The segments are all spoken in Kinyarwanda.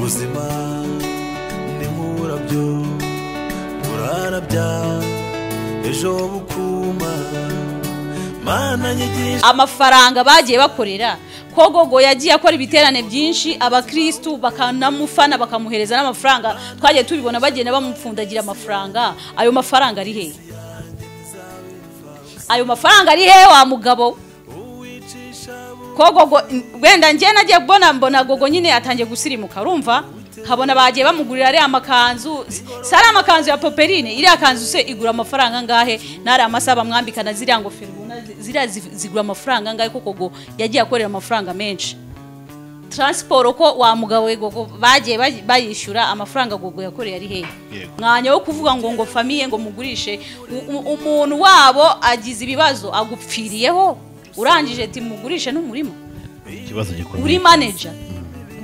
ubuzima ni nk'urabyo burarabya ejo bukuma mana nyigisha. Amafaranga bagiye bakorera ko Gogo yagiye akora ibiterane byinshi abakristu bakanamufana bakamuhereza n'amafaranga twagiye tubibona bagenda bamupfundagira amafaranga. Ayo mafaranga ari he? Ayo mafaranga ari he wa mugabo? Ko Gogo wenda ngiye nagiye mbona Gogo nyine atangiye gusirimuka urumva nkabona bagiye bamugurira ari amakanzu sara amakanzu ya Poperine iri akanzu se igura amafaranga ngahe nari amasaba mwambikana ziriya ngofero ziriya zigura amafaranga ngahe ko Gogo yagiye akorera amafaranga menshi. Transport ko wa mugabo we Gogo bagiye bayishura amafaranga Gogo yakoreye ari he? Mwanya wo kuvuga ngo famille ngo mugurishe umuntu wabo agize ibibazo agupfiriyeho urangije ati mugurishe n'umurima ikibazo gikomeye uri manager.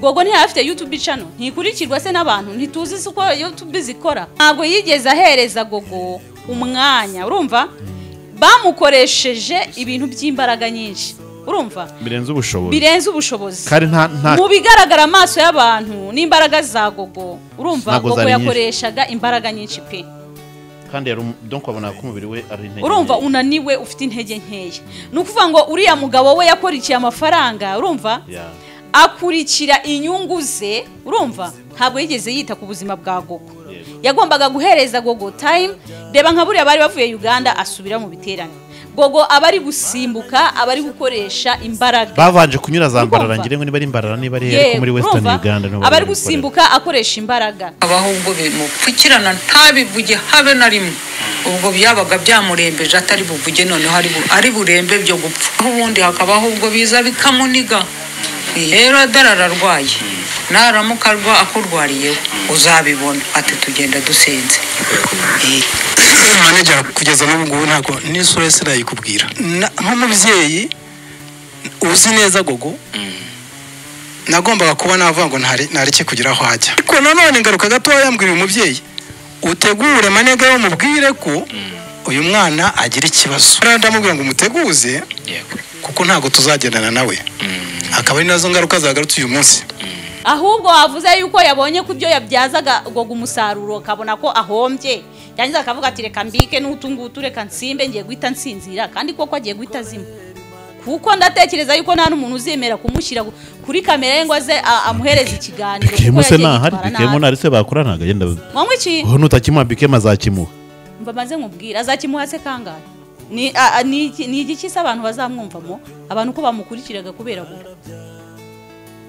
Gogo ni afite YouTube channel ntikurikirwa se n'abantu ntituzi uko YouTube zikora. Ntabwo yigeze ahereza Gogo umwanya urumva bamukoresheje ibintu by'imbaraga nyinshi urumva birenze ubushobozi kandi nta mu bigaragara amaso y'abantu n'imbaraga za Gogo urumva Gogo yakoreshaga imbaraga nyinshi pe kandi yari donc abona ko umubiri we ari intege urumva unaniwe ufite intege nkeya. Nukuvuga ngo uriya mugabo we yakorikiye amafaranga urumva akurikira inyungu ze urumva ntabwo yigeze yita ku buzima bwa Gogo. Yagombaga guhereza Gogo time. Reba nka buriya bari bavuye Uganda asubira mu biterane Gogo abari gusimbuka abari gukoresha imbaraga bavanje kunyura za mbarara ngire ngo niba ari mbarara niba ari he muri Western Uganda no abari gusimbuka akoresha imbaraga abahubwo bimupfukirana ntabivuge habe na rimwe ubwo byabaga byamurembeje atari buvuge none ari burembe byo gupfa ubundi hakabaho ubwo biza bikamuniga. Rero darararwaye naramuka akurwariyeho uzabibona ati tugenda dusenze. Manager kugeza n'ubwo ntago n'isura yese nayikubwira nk'umubyeyi uzi neza Gogo nagombaga kuba navuga ngo ntariki kugira aho hajya ariko nanone ngaruka gato yambwira umubyeyi utegure manega yo mubwire ko uyu mwana agira ikibazo ndamubwira ngo umuteguze kuko ntago tuzagendana nawe akaba ari nazo ngaruka zagarutse uyu munsi. Ahubwo wavuze yuko yabonye kubyo yabyazaga Gogo umusaruro kabona ko ahombye yangiza akavuga ati reka mbike n'utungutu reka nsimbe ngiye guhita nsinzira kandi koko agiye guhita zima kuko ndatekereza yuko nta n'umuntu uzemera kumushyira kuri kamera ye ngo aze amuhereza ikiganiro kuko bikemo nari se bakoranaga yenda mwamwe iki ho nutakimuha bikema azakimuha mba maze nkubwira azakimuha se kangahe ni igiki se abantu bazamwumvamo abantu ko bamukurikiraga kubera Gogo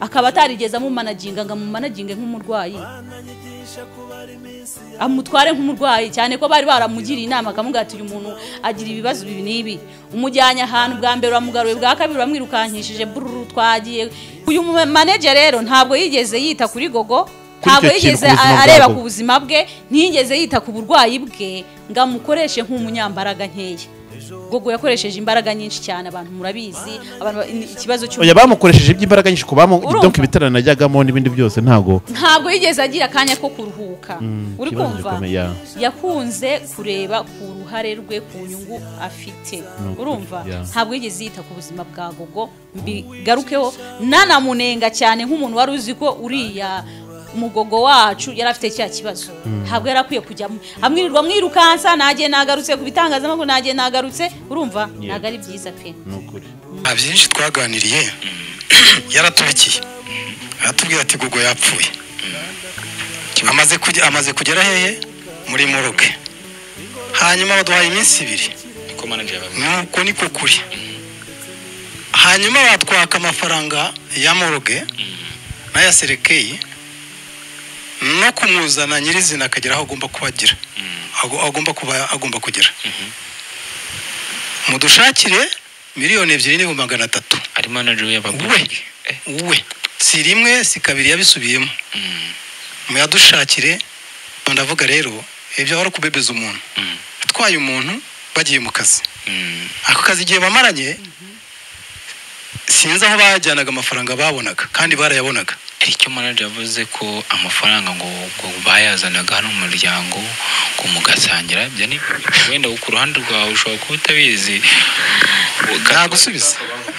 akaba atarigeza mu managinga ngo mu managinge nk'umurwayi amutware nk'umurwayi cyane ko bari baramugiriye inama akamubwira ati uyu muntu agira ibibazo bibi nibi umujyanye ahantu bwa mbere bamugaruye bwa kabiri bamwirukankishije bururu twagiye. Uyu manager rero ntabwo yigeze yita kuri Gogo ntabwo yigeze areba ku buzima bwe ntiyigeze yita ku burwayi bwe ngamukoreshe nk'umunyambaraga nkeya. Gogo yakoresheje imbaraga nyinshi cyane abantu murabizi abantu ikibazo cyo bamukoresheje iby'imbaraga nyinshi kubamo donc ibitarana najyagamo n'ibindi byose ntabwo yigeze agira akanya ko kuruhuka uri kumva yakunze kureba ku ruhare rwe ku nyungu afite urumva ntabwo yigeze yita ku buzima bwa Gogo mbigarukeho nanamunenga cyane nk'umuntu wari uzi ko uriya umugogo wacu yarafite cya kibazo ntabwo yarakwiye kujya amwirirwa mwirukansa nagiye nagarutse ku bitangazamakuru nagiye nagarutse urumva ntago ari byiza pe nukuri. Byinshi twaganiriye yaratubikiye aratubwira ati Gogo yapfuye amaze kugera hehe muri Moroke hanyuma baduhaye iminsi 2 niko manager nuko niko kuri hanyuma batwaka amafaranga ya Moroke naya Serekei no kumuzana nyirizina akagera aho agomba kubagira agomba kugera mudushakire miliyoni 2,300 ari manager y'abagore we si rimwe si kabiri yabisubiyemo muyadushakire. Ndavuga rero ibyo bari kubebeza umuntu atwaye umuntu bagiye mu kazi ako kazi igihe bamaranye sinzi aho bajyanaga amafaranga babonaga kandi barayabonaga hari icyo manager yavuze ko amafaranga ngo bayazanaga hano mu muryango ngo mugasangira bya ni wenda ku ruhande rwawe ushobora kuba utabizi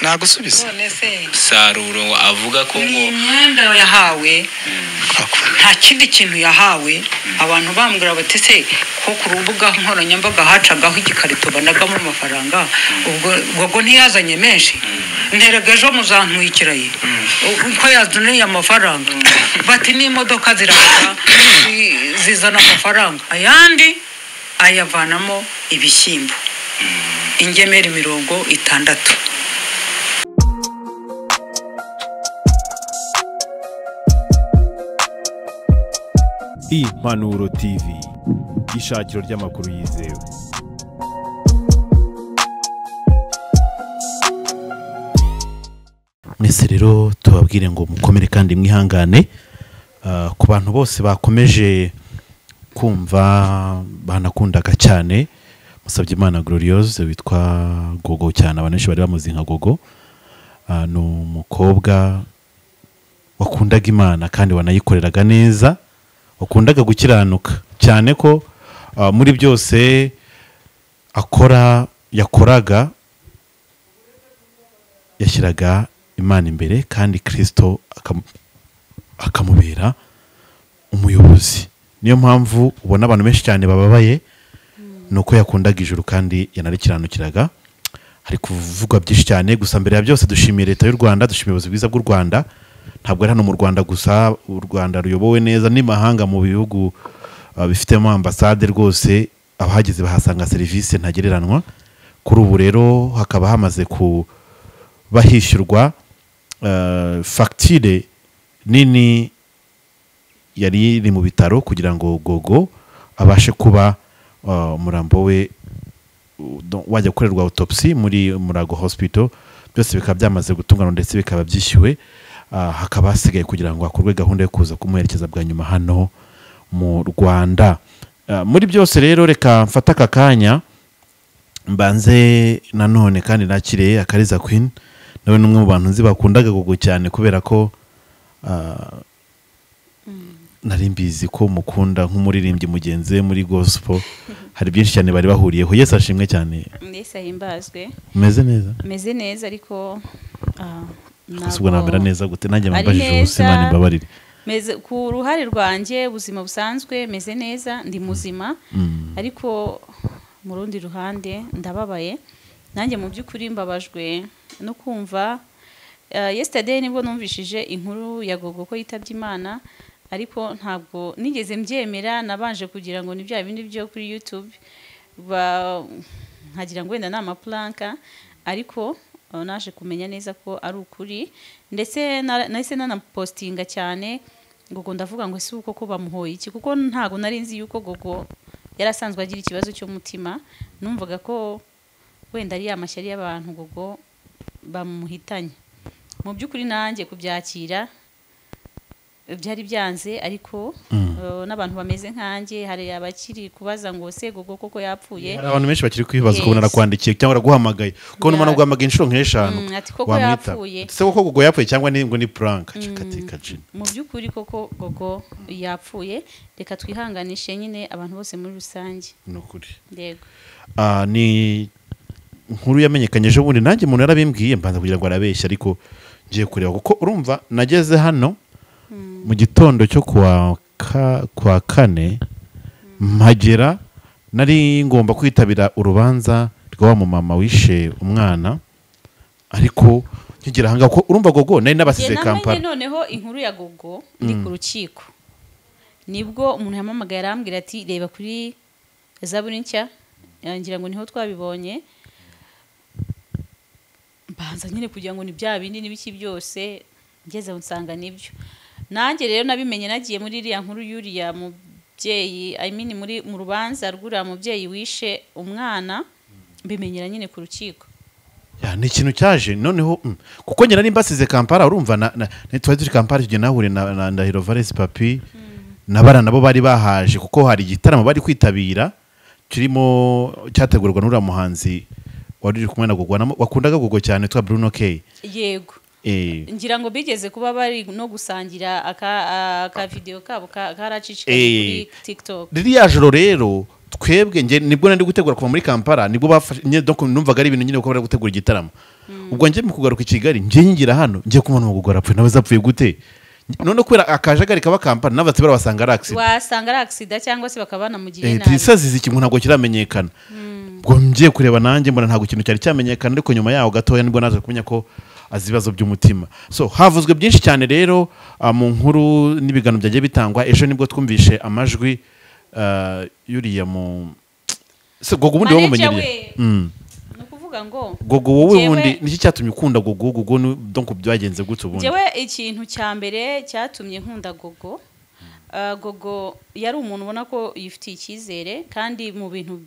nagusubiza none se Saruro avuga ko ngo imyenda yahawe nta kindi kintu yahawe abantu bambwira bati se ko ku rubuga nkoranyambaga hacagaho igikarito banagamo amafaranga ubwo ntiyazanye menshi nterega ejo muzantwikiraye uko yazaniye amafaranga bati n'imodoka ziraza zizana amafaranga ayandi ayavanamo ibishyimbo ingemeri 60. Impanuro TV, ishakiro ry'amakuru yizewe. mwese rero tubabwire ngo mukomere kandi mwihangane ku bantu bose bakomeje kumva banakundaga cyane musabye Imana Gloriose witwa Gogo cyane abaneshi bari bamuzi nka Gogo no umukobwa wakundaga Imana kandi wanayikoreraga neza wakundaga gukiranuka cyane ko muri byose yakoraga yashyiraga Imana imbere kandi Kristo akamubera umuyobozi. Niyo mpamvu ubona abantu benshi cyane bababaye nuko yakundaga ijuru kandi yanarikiranukiraga. Hari kuvugwa byinshi cyane gusa mbere ya byose dushimiye leta y'u Rwanda, dushimiye ubuyobozi bwiza bw'u Rwanda. Ntabwo ari hano mu Rwanda gusa, u Rwanda ruyobowe neza n'imahanga mu bihugu bifitemo ambasade rwose abahageze bahasanga serivisi ntagereranwa. Kuri ubu rero hakaba hamaze bahishyurwa fagitire nini yari iri mu bitaro kugira ngo Gogo abashe kuba umurambo we wajya gukorerwa autopsy muri Murago Hospital. Byose bikaba byamaze gutungana ndetse bikaba byishyuwe. Hakaba hasigaye kugira ngo hakorwe gahunda yo kuza kumuherekeza bwa nyuma hano mu Rwanda. Muri byose rero reka mfata aka kanya mbanze nanone kandi nakire Akariza Queen, nawe n'umwe mu bantu nzi bakundaga Gogo cyane kubera ko nari mbizi ko mukunda nk'umuririmbyi mugenzi muri gospel. Hari byinshi cyane bari bahuriyeho. Yesu ashimwe cyane. Yesu ahimbazwe. Meze neza ariko ntabwo nambera neza gute nanjye mbabajije ubuzima nimbabarire. Meze ku ruhare rwanjye ubuzima busanzwe meze neza ndi muzima ariko mu rundi ruhande ndababaye nanjye mu by'ukuri mbabajwe no kumva yesterday nibwo numvishije inkuru ya Gogo ko yitabye Imana ariko ntabwo nigeze mbyemera nabanje kugira ngo ni bya bindi byo kuri YouTube nkagira ngo wenda na amaplanka ariko naje kumenya neza ko ari ukuri ndetse nahise nanapostinga cyane Gogo ndavuga ngo ese uko ko bamuhoye iki kuko ntago nari nzi yuko Gogo yarasanzwe agira ikibazo cy'umutima numvaga ko wenda ari amashyari y'abantu Gogo bamuhitanye. Mu by'ukuri nanjye kubyakira byari byanze ariko n'abantu bameze nkanjye hari abakiri kubaza ngo se Gogo koko yapfuye. Hari abantu benshi bakiri kwibaza ko narakwandikiye cyangwa araguhamagaye kuko n'umwana guhamagaye inshuro nk'eshanu wamwita se koko Gogo yapfuye cyangwa ngo ni prank cikatika jina. Mu by'ukuri koko Gogo yapfuye reka twihanganishe nyine abantu bose muri rusange. Nukuri. Yego. Ni nkuru yamenyekanye ejo bundi nanjye umuntu yarabimbwiye mbanza kugira ngo arabeshya ariko ngiye kureba kuko urumva nageze hano mu gitondo cyo kwa kane mpagera nari ngomba kwitabira urubanza rwa mu mama wishe umwana ariko nkigera hanga ko urumva Gogo nari nabasize Kampala. Noneho inkuru ya Gogo ni ku rukiko nibwo umuntu yamamagaye arambwira ati reba kuri Zaburi nshya ngira ngo niho twabibonye mbanza nyine kugira ngo ni bya bindi n'ibiki byose ngeze unsanga nibyo. Nanjye rero nabimenye nagiye muri iriya nkuru yuriya mubyeyi muri mu rubanza rw'uriya mubyeyi wishe umwana mbimenyera nyine ku rukiko. Ni ikintu cyaje noneho kuko nyina nimbasize Kampala urumva twari turi Kampala tujye nahure na Ndahiro Valens Papi n'abana nabo bari bahaje kuko hari igitaramo bari kwitabira kirimo cyategurwa n'uriya muhanzi wari kumwe na Gogo wakundaga Gogo cyane twa Bruno K. Yego ngira ngo bigeze kuba bari no gusangira aka video kabo karacicikanye kuri TikTok. Ririya joro rero twebwe nge nibwo nandi gutegura kuva muri Kampala nibwo bafanye donc numvaga ari ibintu nyine uko bari gutegura igitaramo. Ubwo nje mu kugaruka i Kigali nje ngira hano nje kumana mu gugora apfuye nawe zapfuye gute none kubera akajagari kaba Kampala n'abatse barabasanga ari accident. Wasanga ari accident cyangwa se bakabana mu gihe nabi. Tisazi ziki ntabwo kiramenyekana. Ubwo ngiye kureba nanjye mbona ntabwo ikintu cyari cyamenyekana ariko nyuma yaho gatoya nibwo naje kumenya ko azibazo by'umutima. So havuzwe byinshi cyane rero mu nkuru n'ibigano byagiye bitangwa ejo nibwo twumvishe amajwi yuriya mu Gogo ubundi wamumenyereye. Nukuvuga ngo Gogo wowe ubundi niki cyatumye ukunda Gogo donc byagenze gute ubundi? Jewe ikintu cya mbere cyatumye nkunda Gogo Gogo yari umuntu ubona ko yifitiye icyizere kandi mu bintu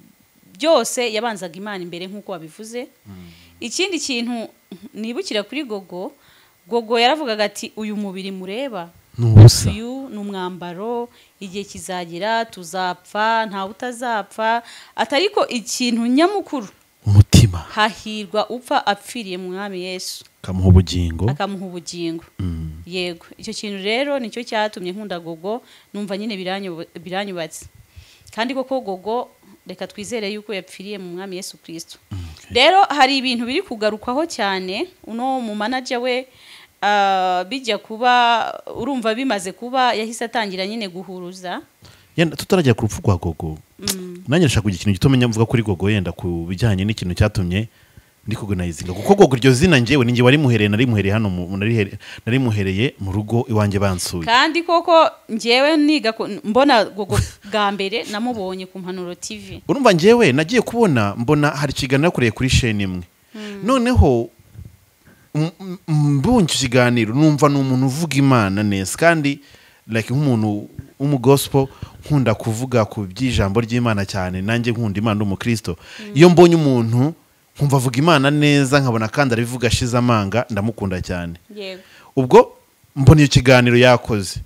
byose yabanzaga Imana imbere nk'uko wabivuze. Ikindi kintu nibukira kuri Gogo yaravugaga ati uyu mubiri mureba nubusa uyu numwambaro igihe kizagira tuzapfa nta utazapfa atariko ikintu nyamukuru umutima hahirwa upfa apfiriye mu mwami Yesu akamuha ubugingo yego icyo kintu rero nicyo cyatumye nkunda Gogo numva nyine biranyubatse kandi koko Gogo reka twizere yuko yapfiriye mu mwami Yesu Kristo. Rero hari ibintu biri kugarukwaho cyane uno mu manager we bijya kuba urumva bimaze kuba yahise atangira nyine guhuruza yenda tutarajya ku rupfu rwa Gogo. Nanjye nshaka kugira ikintu gitomenya mvuga kuri Gogo yenda ku bijyanye n'ikintu cyatumye ndi kugunayizinga kuko Gogo iryo zina njyewe ninjye wari muhereye nari muhereye mu rugo iwanjye bansuye kandi koko njyewe niga mbona Gogo bwa mbere namubonye ku Mpanuro TV. Urumva njyewe nagiye kubona mbona hari ikiganiro yakoreye kuri chaîne imwe noneho mbunye ikiganiro numva n'umuntu uvuga Imana neza kandi like nk'umuntu gospel nkunda kuvuga ku by'ijambo ry'Imana cyane nanjye nkunda Imana umukristo iyo mbonye umuntu nkumva avuga Imana neza nkabona kandi arivuga ashize amanga ndamukunda cyane. Yego ubwo mbona iyo kiganiro yakoze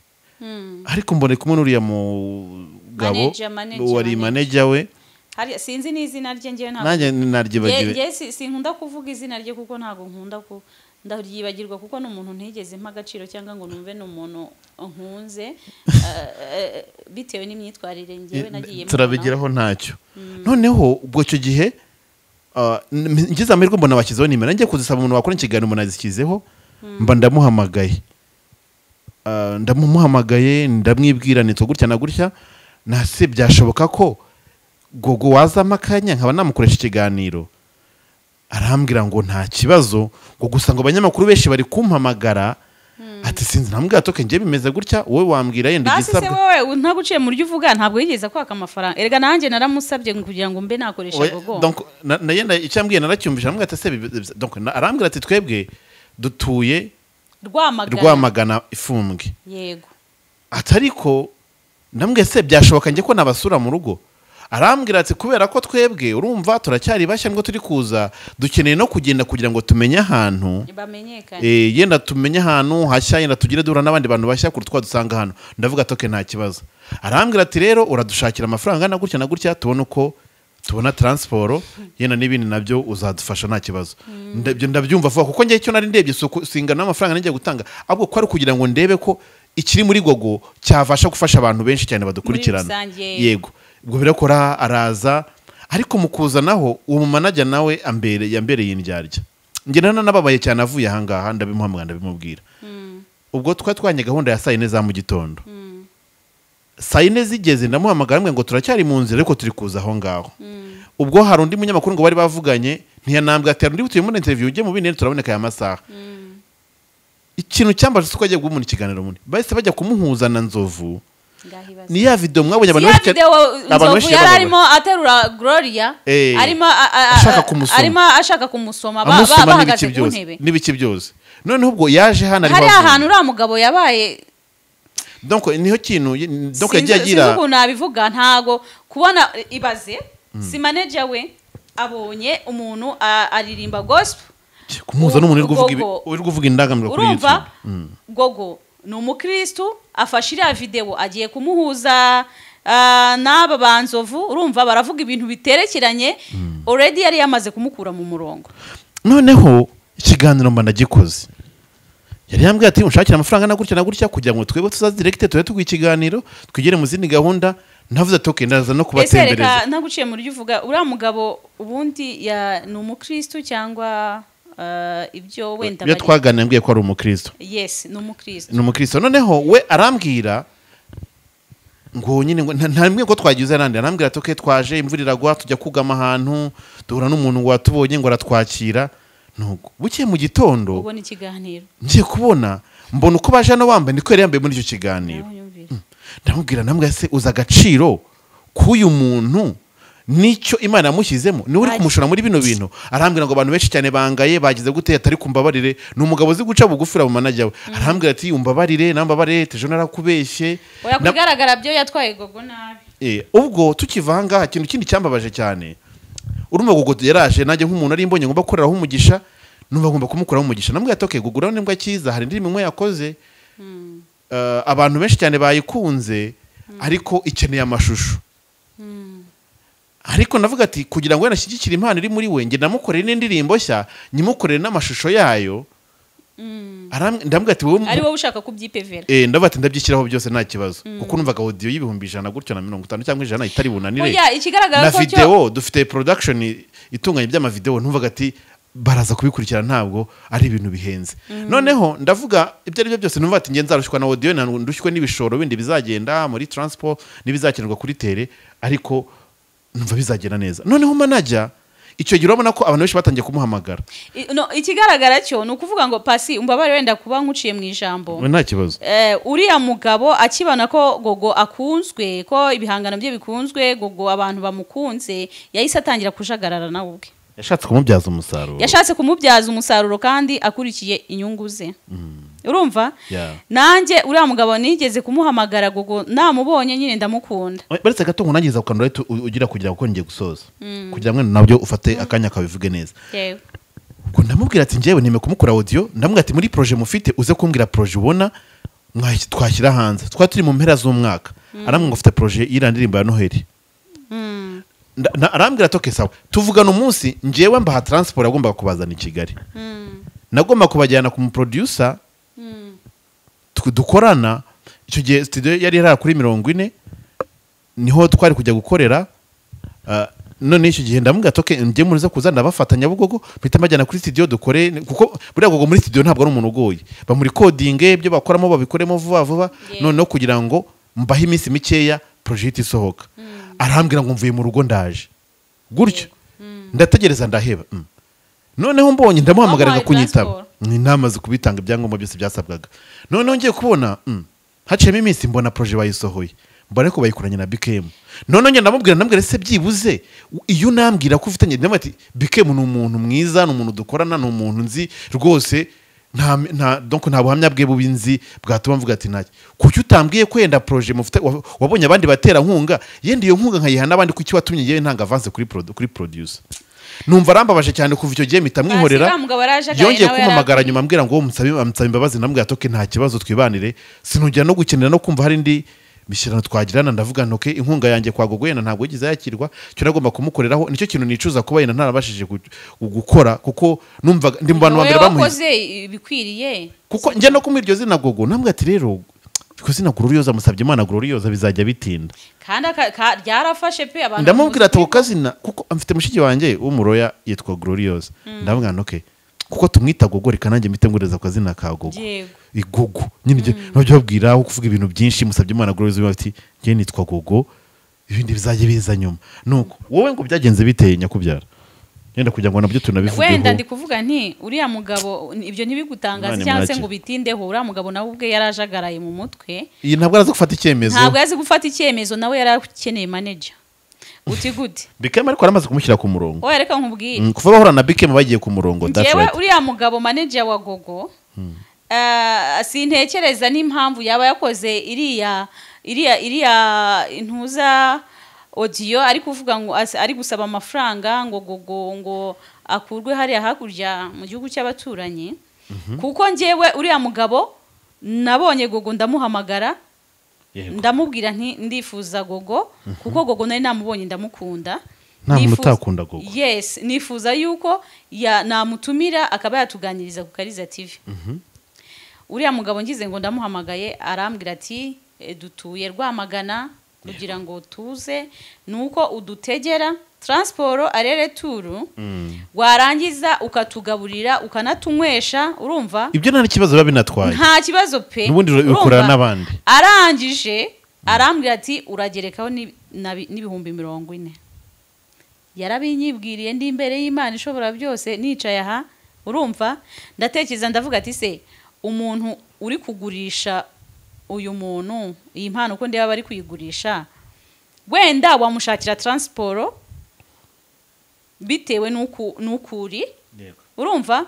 ariko mbone kumwe n'uriya mugabo wari manager we hari sinzi n'izina rye ngewe ntabwo nanjye naryibagiwe yes sinkunda kuvuga izina rye kuko ntabwo nkunda ko ndaryibagirwa kuko n'umuntu ntigeze mpa agaciro cyangwa ngo numve n'umuntu nkunze bitewe n'imyitwarire ngewe nagiye turabigiraho ntacyo. Noneho ubwo cyo gihe ngize amahirwe mbona bakizeho nimero ngiye kuzisaba umuntu wakora ikiganiro umuntu azikizeho mba ndamuhamagaye ndamwibwira nitwa gutya na gutya nase byashoboka ko Gogo wazama akanya nkaba namukoresha ikiganiro arambwira ngo nta kibazo ngo gusa ngo abanyamakuru benshi bari kumpamagara ati sinzi nambwira toke ngiye bimeze gutya wowe wambwira yenda igisabwe basi se wowe ntaguciye mu ryo uvuga ntabwo yigeze kwaka amafaranga erega nanjye naramusabye kugira ngo mbe nakoresha Gogo donc yenda icyambwiye naracyumvisha nambwira ati se donc arambwira ati twebwe dutuye Rwamagana ifumbwe yego atariko ndambwiye se byashoboka nge ko nabasura mu rugo arambwira ati kubera ko twebwe urumva turacyari bashya ngo turi kuza dukeneye no kugenda kugira ngo tumenye ahantu yenda tumenye ahantu hashya yenda tugire duhura n'abandi bantu bashya kurutwa dusanga hano ndavuga toke nta kibazo arambwira ati rero uradushakira amafaranga na gutya na gutya tubona uko tubona transport yenda n'ibindi nabyo uzadufasha nta kibazo ndabyumva vuba kuko ngiye cyo nari ndebye singana n'amafaranga ngiye gutanga ahubwo ko ari kugira ngo ndebe ko ikiri muri Gogo cyafasha gufasha abantu benshi cyane badukurikirana yego ubwo birakora araza ariko mukuzanaho uwo manager nawe yambereye indyarya nge nababaye cyane avuye ahangaha ndabimuhamagara ndabimubwira ubwo twanye gahunda ya saa 4 za mu gitondo saa 4 zigeze ndamuhamagara ngo turacyari mu nzira ariko turi kuza aho ngaho ubwo hari undi munyamakuru ngo bari bavuganye ntiyanambwe atera undi butuye muri interview ujye mu bindi turaboneka aya masaha ikintu cyambaje uko agiye guha umuntu ikiganiro muri bahise bajya kumuhuza na Nzovu ni ya video mwabonye abantu benshi yari arimo aterura Gloria arimo ashaka kumusoma bahagaze ku ntebe n'ibiki byose noneho ubwo yaje hano hari ahantu uriya mugabo yabaye donc niho kintu donc yagiye agira sinzi ukuntu nabivuga ntago kubona ibaze si manager we abonye umuntu aririmba gospel kumuza n'umuntu uri kuvuga indangamiro kuri YouTube urumva Gogo ni umukristo afashe iriya video agiye kumuhuza n'aba banzovu urumva baravuga ibintu biterekeranye already yari yamaze kumukura mu murongo noneho ikiganiro mba ndagikoze yari yambwiye ati unshakira amafaranga na gutya kugira ngo twebwe tuzaze direct tube tuguha ikiganiro twigere mu zindi gahunda navuze ati okay ndaza no ese kubatembereza reka naguciye muri ryo uvuga uriya mugabo ubundi ni umukristo cyangwa ibyo wenda iyo twaganira mbwiye ko ari umukristo yes ni umukristo noneho we arambwira ngo nyine ngo ntamwe ko twagize nandi arambwira ati okay twaje imvura iragwa tujya kugama ahantu duhura n'umuntu watubonye ngo aratwakira nuko buke mu gitondo ubona ikiganiro ngiye kubona mbona uko baje no wambaye niko yari yambaye muri icyo kiganiro ndamubwira namwe se uza agaciro k'uyu muntu nicyo Imana yamushyizemo ni uri kumushora muri bino bintu arambwira ngo abantu benshi cyane bangaye bagize gute atari kumbabarire ni umugabo uzi guca bugufira mu manajya we arambwira ati umbabarire nambabarire tejo narakubeshye oya kugaragara byo yatwaye gogo nabi ubwo tukivanga ikintu kindi cyambabaje cyane urumva gogo yaraje najye nk'umuntu ari imbonye ngomba gukoreraho umugisha numva ngomba kumukuraho umugisha namwe atoke gugura n'imbwa cyiza hari indirimbo imwe yakoze abantu benshi cyane bayikunze ariko ikeneye amashusho ariko navuga ati kugira ngo yanashyigikire impano iri muri we nge namukorere n'indirimbo nshya nyimukorere n'amashusho yayo ndambwira ati ari wowe ushaka kubyipevera ndavuga ati ndabyishyiraho byose nta kibazo kuko numvaga audio y'ibihumbi 100 gutyo na 50 cyangwa 100 itari bunanire oya ikigaragara na ko video dufite production itunganye by'amavideo numvaga ati baraza kubikurikira ntabwo ari ibintu bihenze noneho ndavuga ibyo ari byo byose numva ati nge nzarushwa na audio ndushywe n'ibishoro bindi bizagenda muri transport nibizakenerwa kuri tele ariko numva bizagenda neza noneho manager icyo gihe urabona ko abantu benshi batangiye kumuhamagara ikigaragara cyo ni ukuvuga ngo pasi umbabare wenda kuba nkuciye mu ijambo nta kibazo uriya mugabo akibona ko gogo akunzwe ko ibihangano bye bikunzwe gogo abantu bamukunze yahise atangira kujagarara nawe ubwe yashatse kumubyaza umusaruro kandi akurikiye inyungu ze urumva nanjye uriya mugabo nigeze kumuhamagara gogo namubonye nyine ndamukunda baretse gato ngo nangiza ukandura ugira kugira ngo ngiye gusoza kugira ngo nabyo ufate akanya kabivuge neza ngo ndamubwira ati njyewe nime kumukura audio ndamubwira ati muri projet mufite uze kumbwira projet ubona twashyira hanze turi mu mpera z'umwaka aramwe ngo ufite projet y'indirimbo ya Noheli arambwira atoke sawa tuvugana umunsi njyewe mbaha transport agomba kubazana i Kigali nagomba kubajyana ku producer dukorana icyo gihe studio yari yari kuri 40 niho twari kujya gukorera none icyo gihe ndamubwira atoke njye muruza kuzana bafatanya bugogo mpita mbajyana kuri studio dukore kuko buriya gogo muri studio ntabwo ari umuntu ugoye bamuri coding ibyo bakoramo babikoremo vuba noneho kugira ngo mbahe iminsi mikeya project isohoka arambwira ngo mvuye mu rugo ndaje gutyo ndategereza ndaheba noneho mbonye ndamuhamagara kunyitaba namaze kubitanga ibyangombwa byose byasabwaga noneho ngiye kubona haciyemo iminsi mbona projet bayisohoye mbone ko bayikoranye na BKM noneho nge ndamubwira se byibuze iyo nambwira ko ufitanye ndamati BKM ni umuntu mwiza ni umuntu dukorana ni umuntu nzi rwose donc nta buhamya bwe bubinzi bwatuma mvuga ati ntacyo kuki utambwiye ko yenda projet mufite wabonye abandi batera nkunga yenda iyo nkunga nkayiha n'abandi kuki watumye yewe ntanga avance kuri producer numva arambabaje cyane kuva icyo gihe mpita mwihorera yongeye kumamagara nyuma ambwira ngo musabe imbabazi ndambwira atoke nta kibazo twibanire sinongera no gukenera no kumva hari indi mishyirano twagirana ndavuga ntoke inkunga yanjye kwa gogo yenda ntabwo yigize yakirwa cyo nagomba kumukoreraho nicyo kintu nicuza kuba yenda ntarabashije gukora kuko numva ndi mu bantu bambere bamuhize bikwiriye kuko njye no kumwiryo zina gogo nambwira ati rero ko zina Gloriosa musabye Imana Gloriosa bizajya bitinda kandi ryarafashe pe abantu ndamubwira ati ukazina kuko amfite mushiki wanjye w'umuroya yitwa Gloriosa ndavuga ntoke kuko tumwita gogo reka nanjye mpite ngureza kwa zina ka gogo igogo nyine nabyo babwira aho kuvuga ibintu byinshi musabye Imana Gloriosa bati ngiye nitwa gogo ibindi bizajye biza nyuma nuko wowe ngo byagenze biteye nyakubyara yenda kugira ngo nabyo tunabivugeho wenda ndi kuvuga nti uriya mugabo ibyo ntibigutangaza cyangwa se ngo bitindeho uriya mugabo nawe ubwe yarajagaraye mu mutwe iyi ntabwo arazi gufata icyemezo nawe yarakeneye manager uti gute BKM ariko aramaze kumushyira ku murongo oya reka nkubwire kuva bahora na BKM bagiye ku murongo njyewe uriya mugabo manager wa gogo sintekereza n'impamvu yaba yakoze iriya intuza audio ari kuvuga ngo ari gusaba amafaranga ngo gogo ngo akurwe hariya hakurya mu gihugu cy'abaturanyi kuko njyewe uriya mugabo nabonye gogo ndamuhamagara ndamubwira nti ndifuza gogo kuko gogo nari namubonye ndamukunda utakunda gogo yes nifuza yuko namutumira akaba yatuganiriza ku Kariza TV uriya mugabo ngize ngo ndamuhamagaye arambwira ati dutuye Rwamagana kugira ngo tuze nuko udutegera transport arere turu warangiza ukatugaburira ukanatunywesha urumva ibyo nta kibazo biba binatwaye nta kibazo pe n'ubundi ukorana n'abandi arangije arambwira ati uragerekaho n'ibihumbi 40 yarabinyibwiriye ndi imbere y'Imana ishobora byose nicaye aha urumva ndatekereza ndavuga ati se umuntu uri kugurisha uyu muntu iyi mpano uko ndeba bari kuyigurisha wenda wamushakira transport bitewe n'ukuri urumva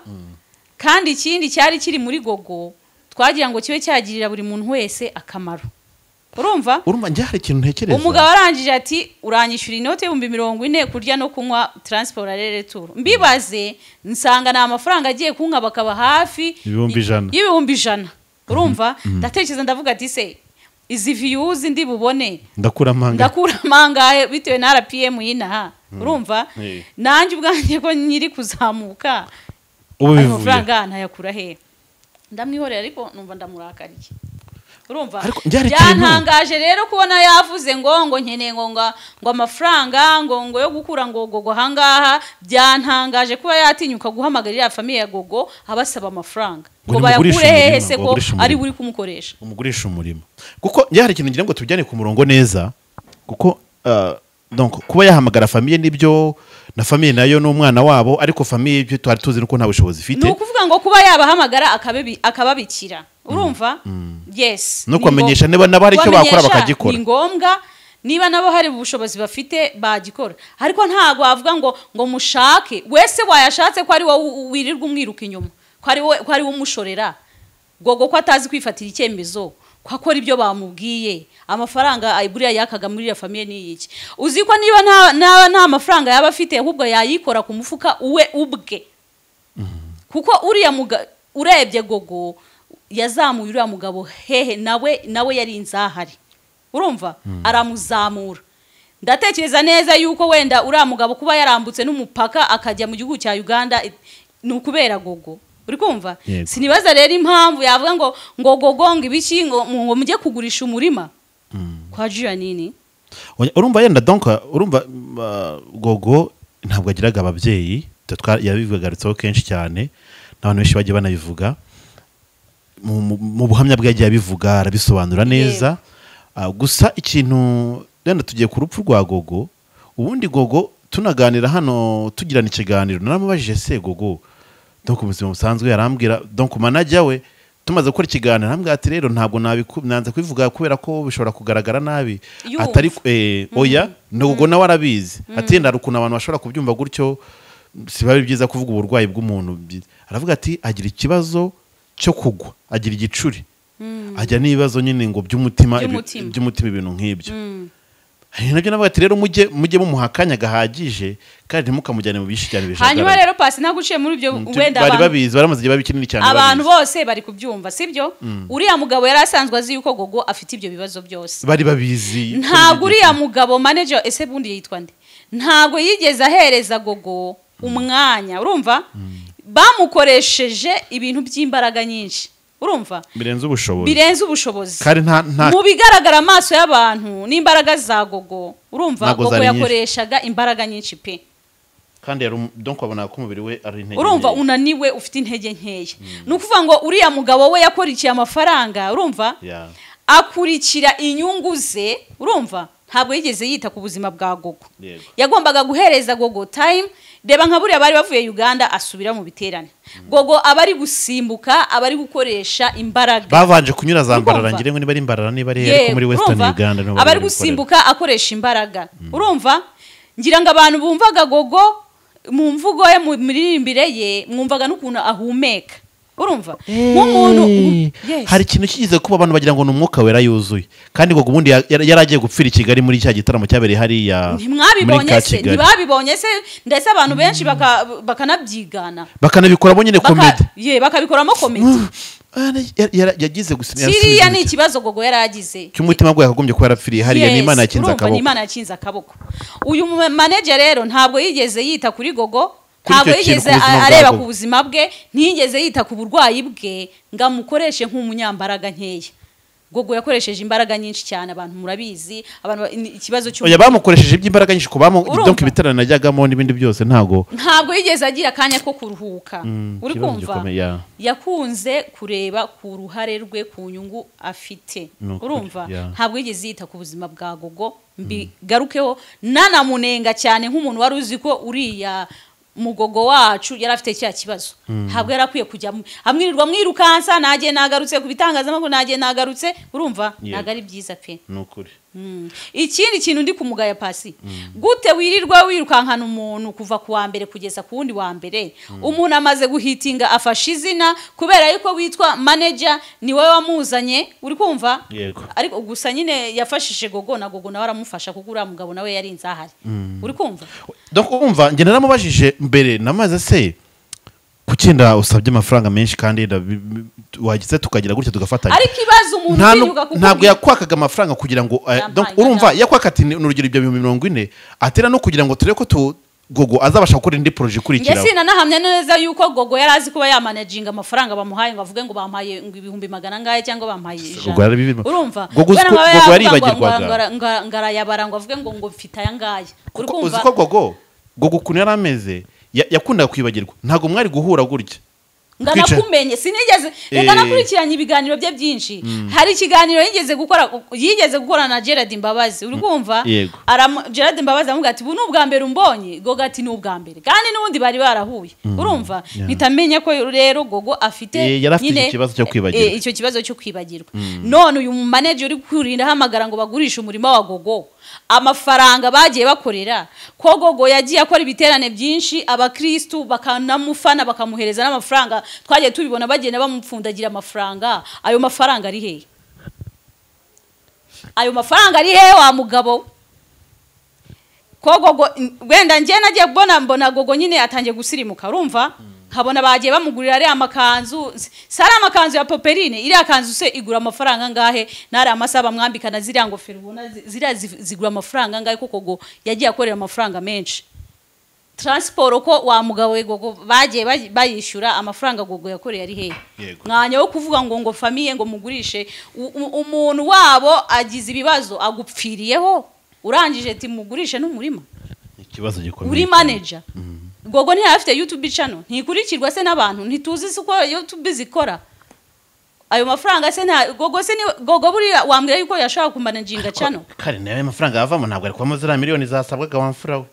kandi ikindi cyari kiri muri gogo twagira ngo kibe cyagirira buri muntu wese akamaro urumva njye hari ikintu ntekereza umugabo arangije ati uranyishyura inote y'ibihumbi 40 kurya no kunywa transport arere tour mbibaze nsanga na amafaranga agiye kunka bakaba hafi y'ibihumbi 100 urumva ndatekereza ndavuga ati se izi views ndi bubone ndakura mangahe bitewe na RPM yinaha urumva nanjye ubwanjye ko nyiri kuzamuka amafaranga ntayakura he ndamwihorera ariko numva ndamurakariye urumva byantangaje rero kubona yavuze ngo nkeneye ngo amafaranga ngo yo gukura ngo gogo hangaha byantangaje kuba yatinyuka guhamagarira famille ya gogo abasaba amafaranga ngo bayakure hese ko ari buri kumukoresha umugurisha umurimo kuko njye hari ikintu ngira ngo tubijyane ku murongo neza kuko donc kuba yahamagara famille nibyo na famille nayo n'umwana wabo ariko famille ibyo twari tuzi nuko nta bushobozi ifite nukuvuga ngo kuba yabahamagara akababikira urumva yes no kwamenyesha niba nabari cyo bakora bakagikora ni ngombwa niba nabo hari ubushobozi bafite bagikora ariko ntago avuga ngo mushake wese wayashatse ko ari wowe wirirwa umwiruka inyuma ko ari umushorera gogo ko atazi kwifatira icyemezo ko akora ibyo bamubwiye amafaranga ayiburiya yakaga muri ya famille ni iki uzi ko niba nta mafaranga yaba afite ahubwo yayikora ku mufuka uwe ubwe kuko uriya urebye gogo yazamuye uriya mugabo hehe nawe yari inzahari urumva aramuzamura ndatekereza neza yuko wenda uriya mugabo kuba yarambutse n'umupaka akajya mu gihugu cya Uganda ni ukubera gogo uri kumva sinibaza rero impamvu yavuga ngo gogo ngo ibiki ngo mujye kugurisha umurima kwa jya nini urumva yenda donc urumva gogo ntabwo agiraga ababyeyi yabivugaritseho kenshi cyane n'abantu benshi bagiye banabivuga mu buhamya bwe yagiye abivuga arabisobanura neza gusa ikintu renda tugiye ku rupfu rwa gogo ubundi gogo tunaganira hano tugirana ikiganiro naramubajije se gogo donc ubuzima busanzwe yarambwira donc manager we tumaze gukora ikiganiro arambwira ati rero ntabwo nanze kubivuga kubera ko bishobora kugaragara nabi atari oya gogo nawe arabizi ati yenda rukuntu abantu bashobora kubyumva gutyo siba byiza kuvuga uburwayi bw'umuntu aravuga ati agira ikibazo cyo kugwa agira igicuri ajya n'ibibazo nyine ngo by'umutima ibintu nk'ibyo nabyo navuga ati rero mujye mumuha akanya gahagije kandi ntimukamujyane mu bishi cyane bishagara hanyuma rero pasi naguciye muri ibyo wenda bari babizi baramaze igihe babikinini cyane abantu bose bari kubyumva sibyo uriya mugabo yari asanzwe azi yuko gogo afite ibyo bibazo byose bari babizi ntabwo uriya mugabo manager ese bundi yitwa nde ntabwo yigeze ahereza gogo umwanya urumva bamukoresheje ibintu by'imbaraga nyinshi urumva birenze ubushobozi kandi mu bigaragara amaso y'abantu n'imbaraga za gogo urumva gogo yakoreshaga imbaraga nyinshi pe kandi donc wabona ko umubiri we ari intege urumva unaniwe ufite intege nkeya nukuvuga ngo uriya mugabo we yakorikiye amafaranga urumva akurikira inyungu ze urumva ntabwo yigeze yita ku buzima bwa gogo yagombaga guhereza gogo time reba nka buriya bari bavuye Uganda asubira mu biterane gogo abari gusimbuka abari gukoresha imbaraga bavanje kunyura za mbarara ngire ngo niba ari imbarara niba ari ariko muri Western Uganda no abari gusimbuka akoresha imbaraga urumva ngira ngo abantu bumvaga gogo mu mvugo ye mu miririmbire ye mwumvaga n'ukuntu ahumeka urumva nk'umuntu hari ikintu kigize kuba abantu bagira ngo n'umwuka wera yuzuye kandi gogo ubundi yaragiye gupfira i Kigali muri cya gitaramo cyabereye hariya ntibabibonye se ndetse abantu benshi bakanabyigana bakanabikora bo nyine komedi bakabikoramo komedi yagize gusinya siriya ni ikibazo gogo yaragize cy'umutima gwe yakagombye kuba yarapfiriye hariya n'Imana yakinze akaboko n'Imana yakinze akaboko uyu manager rero ntabwo yigeze yita kuri gogo kuri ntabwo icyo kintu yigeze ku buzima bwa areba Gogo. ku buzima bwe ntiyigeze yita ku burwayi bwe ngo amukoreshe nk'umunyambaraga nkeya. Gogo yakoresheje imbaraga nyinshi cyane, abantu murabizi, abantu ikibazo cyo oya bamukoresheje iby'imbaraga nyinshi kubamu Urumva? donc ibiterane najyagamo n'ibindi byose ntabwo yigeze agira akanya ko kuruhuka. Uri ikibazo kumva gikomeye, ya. yakunze kureba ku ruhare rwe ku nyungu afite. Ni ukuri, Urumva ya. ntabwo yigeze yita ku buzima bwa Gogo. Mbigarukeho nanamunenga cyane nk'umuntu wari uzi ko uriya mugogo wacu yari afite cya kibazo. Ntabwo yari akwiye kujya amwirirwa mwirukansa nagiye nagarutse ku bitangazamakuru nagiye nagarutse. Urumva Yego. ntabwo ari byiza pe. ni ukuri Ikindi kintu ndi kumugaya Pasi, gute wirirwa wirukankana umuntu kuva ku wa mbere kugeza ku wundi wa mbere, umuntu amaze guhitinga afashe izina kubera yuko witwa manager ni wowe wamuzanye. Uri kumva? Yego. Ariko gusa nyine yafashije Gogo na Gogo nawe aramufasha kuko uriya mugabo nawe yari inzahari. Uri kumva? donc urumva njye naramubajije mbere namaze se kucyenda usabye amafaranga menshi kandi wagize tukagira gutya tugafatanya Ariko ibazo umuntu utinyuka kuko ntabwo yakwakaga amafaranga kugira ngo donc urumva yakwaka ati n'urugero ibyo 40 atera no kugira ngo turebe ko Gogo azabasha gukora indi projet ikurikiraho. Njye sinahamya neza yuko Gogo yari azi kuba yamanaginga amafaranga bamuhaye ngo avuge ngo bampaye ngo ibihumbi magana ngahe cyangwa bampaye Gogo yari urumva Gogo yaribagirwaga ngarayabara ngo avuge ngo mfite aya ngahe. Uri uzi kumva? ko Gogo ukuntu yari ameze yakundaga kwibagirwa ntabwo mwari guhura gutya nganakumenye sinigeze reka nakurikiranye ibiganiro bye byinshi. Hari ikiganiro yigeze gukora na Gerard Mbabazi. Uri kumva? Yego. Gerard Mbabazi amuga ati bu n'ubwa mbere umbonye. Gogo ati n'ubwa mbere kandi n'ubundi bari barahuye. Urumva? Nitamenya ko rero Gogo afite yari afite ikibazo cyo kwibagirwa. Icyo kibazo cyo kwibagirwa. None uyu manager uri kurinda hamagara ngo bagurishe umurimo wa Gogo, amafaranga bagiye bakorera ko Gogo yagiye akora ibiterane byinshi, abakristu bakanamufana bakamuhereza n'amafaranga. Twagiye tubibona bagenda bamupfundagira amafaranga. Ayo mafaranga ari hehe? Ayo mafaranga ari hehe wa mugabo? Ko Gogo wenda njye nagiye mbona Gogo nyine atangiye gusirimuka. Urumva? Nkabona bagiye bamugurira ari amakanzu, sara amakanzu ya Poperine, iri akanzu se igura amafaranga ngahe, nari amasaba mwambikana ziriya ngofero ubona zigura amafaranga ngahe kuko Gogo yagiye akorera amafaranga menshi. Transport ko wa mugabo we Gogo bagiye bayishyura amafaranga Gogo yakoreye ari hehe? Mwanya wo kuvuga ngo famille ngo mugurishe umuntu wabo agize ibibazo agupfiriyeho urangije ati mugurishe n'umurima. Ikibazo gikomeye. Uri manager. Gogo ntiyafite YouTube channel, ntikurikirwa se n'abantu, ntituzi uko YouTube zikora. Ayo mafaranga se nta Gogo buri wambwira yuko yashaka kumanaginga channel. Kare nawe amafaranga avamo ntabwo ari kwamo zira miliyoni zasabwaga wamfura we.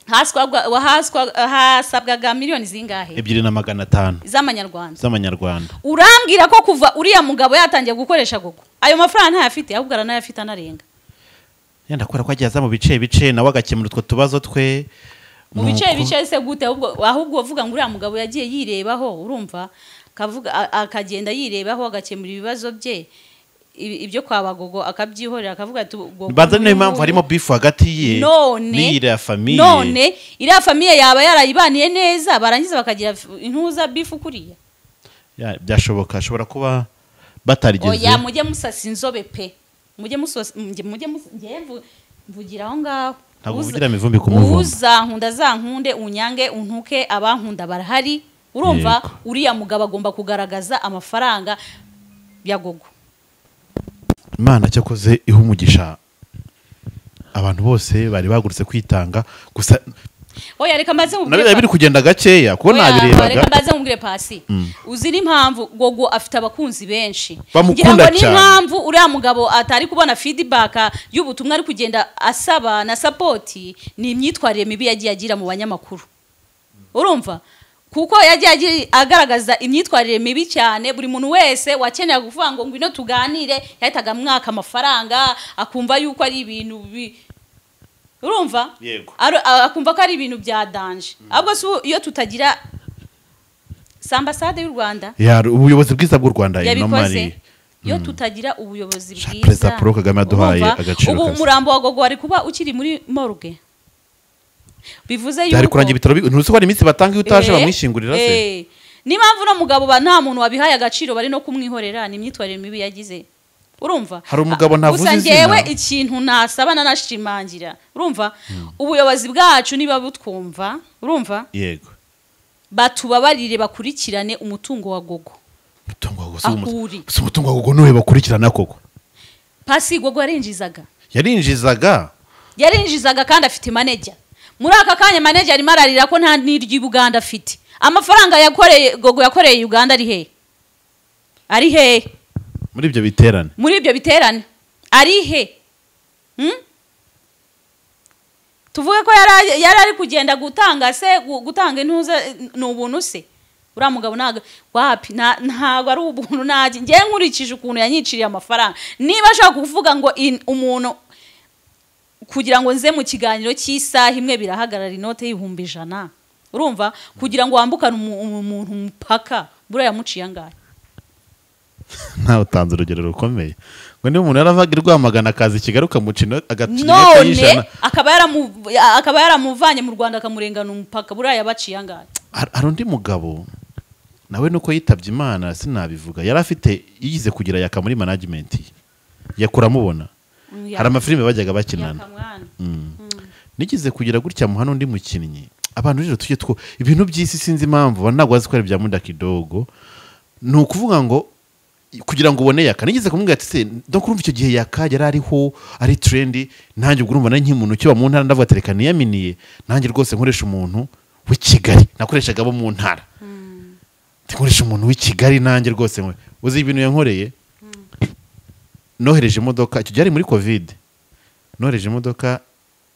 Hasabwaga miliyoni zingahe? 2,500 z'amanyarwanda. Urambwira ko kuva uriya mugabo yatangiye gukoresha Gogo ayo mafaranga ntayafite, ahubwo aranayafite anarenga. Yenda kwera ko agiye mu bice nawe agakemura utwo tubazo twe. Mu bice se gute ahubwo uvuga ngo uriya mugabo yagiye yirebaho. Urumva? Kavuga akagenda yirebaho agakemura ibibazo bye, ibyo kwa Gogo akabyihorera akavuga ati Gogo banza niyo mpamvu harimo beef hagati ye n'iriya famille. None iriya famille yaba yarayibaniye neza barangiza bakagira intuza beef kuriya. Byashoboka ashobora kuba batarigeze. Oya mujye musasa inzobe pe, mujye mvugira aho ngaho. Ntabwo uvugira imivumbi kumuvumba. Uzankunda zankunde unyange untuke abankunda barahari. Urumva? Uriya mugabo agomba kugaragaza amafaranga ya Gogo. Imana cyakoze ihumugisha abantu bose bari bagurutse kwitanga gusa oya reka maze mubwire biri kugenda gakeya kuko nabirebaga. Reka maze mubwire Pasi. Uzi n'impamvu Gogo afite abakunzi benshi. Bamukunda cyane. N'impamvu uriya mugabo atari kubona feedback y'ubutumwa ari kugenda asaba na support ni imyitwarire mibi yagiye agira mu banyamakuru. Urumva? Kuko yagiye agaragaza imyitwarire mibi cyane, buri muntu wese wakenera kuvuga ngo ngwino tuganire yahitaga mwaka amafaranga akumva yuko ari ibintu urumva? Yego. Akumva ko ari ibintu bya danger. Ahubwo iyo tutagira ambasade y'u Rwanda, ubuyobozi bwiza bw'u Rwanda yabikoze. Iyo tutagira ubuyobozi bwiza, Perezida Paul Kagame aduhaye agaciro. Ubu umurambo wa Gogo ari kuba ukiri muri morgue. Bivuze yuko ari kurangira ibitaro ntuzi ko ari iminsi batanga iyo utaje bamwishingurira se. N'impamvu no mugabo nta muntu wabihaye agaciro bari no kumwihorera ni imyitwarire mibi yagize. Urumva? Hari umugabo navuze izina. Gusa ngewe ikintu nasaba nanashimangira. Urumva? Ubuyobozi bwacu niba butwumva, urumva? Yego. batubabarire bakurikirane umutungo wa gogo. Ahuri. Si umutungo wa gogo nuwe bakurikirana koko. Pasi gogo yarinjizaga. Yarinjizaga kandi afite manager. Muri aka kanya manager ari mararira ko nta niryi Uganda afite. Amafaranga yakoreye gogo yakoreye Uganda ari he? Muri ibyo biterane. Ari he? Tuvuge ko yari ari kugenda gutanga intuza n'ubuntu se. Uriya mugabo ntago wapi ntago ari ubuntu naje ngiye nkurikije ukuntu yanyiciriye amafaranga. Niba ashaka kuvuga ngo umuntu kugira ngo nze mu kiganiro cy'isaha imwe birahagarara inote y'ibihumbi 100. Urumva kugira ngo wambukane umuntu mpaka bura yamuciye angahe. Ntawe utanze urugero rukomeye. Ngo niba umuntu yaravaga irwamagana akazi kigaruka mu cino agaciro y'ijana akaba yaramuvanye mu Rwanda akamurengana umupaka bura yabaciye angahe. Hari undi mugabo nawe nuko yitabye Imana sinabivuga yari afite yigize kugira yaka muri management yakuramubona. Hari amafilime bajyaga bakinana. Nigize kugira gutya mu hano ndi mukinnyi. Abantu rero tujye ibintu by'isi sinzi impamvu banagwaze ko ari bya munda kidogo. Nukuvuga ngo kugira ngo ubone yaka nigize kumubwira ati se donc urumva icyo gihe yaka yari ariho ari trendy nanjye ubwo urumva nari nk'umuntu cyo mu ntara ndavuga tereka niyaminiye nanjye rwose nkoresha umuntu w'i Kigali nakoreshaga abo mu ntara. Nkoresha umuntu w'i Kigali nanjye rwose uzi ibintu yankoreye. Nohereje imodoka icyo gihe muri covid. Nohereje imodoka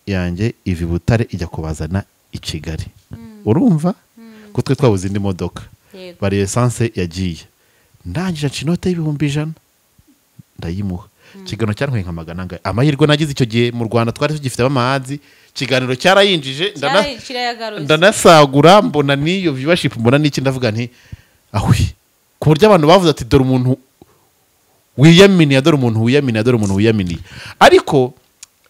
yanjye ivi Butare ijya kubazana i Kigali. Urumva ko twe twabuze indi modoka. Bari essence yagiye. Ndangije cinote y'ibihumbi 100 ndayimuha. Kigano cyantwe nka magana ngaye. Amahirwe nagize icyo gihe mu Rwanda twari tugifite amazi. Kiganiro cyarayinjije ndanasagura mbona niyo viewership mbona niki ndavuga nti ahwi ku buryo abantu bavuze ati dore umuntu wiyaminiye ariko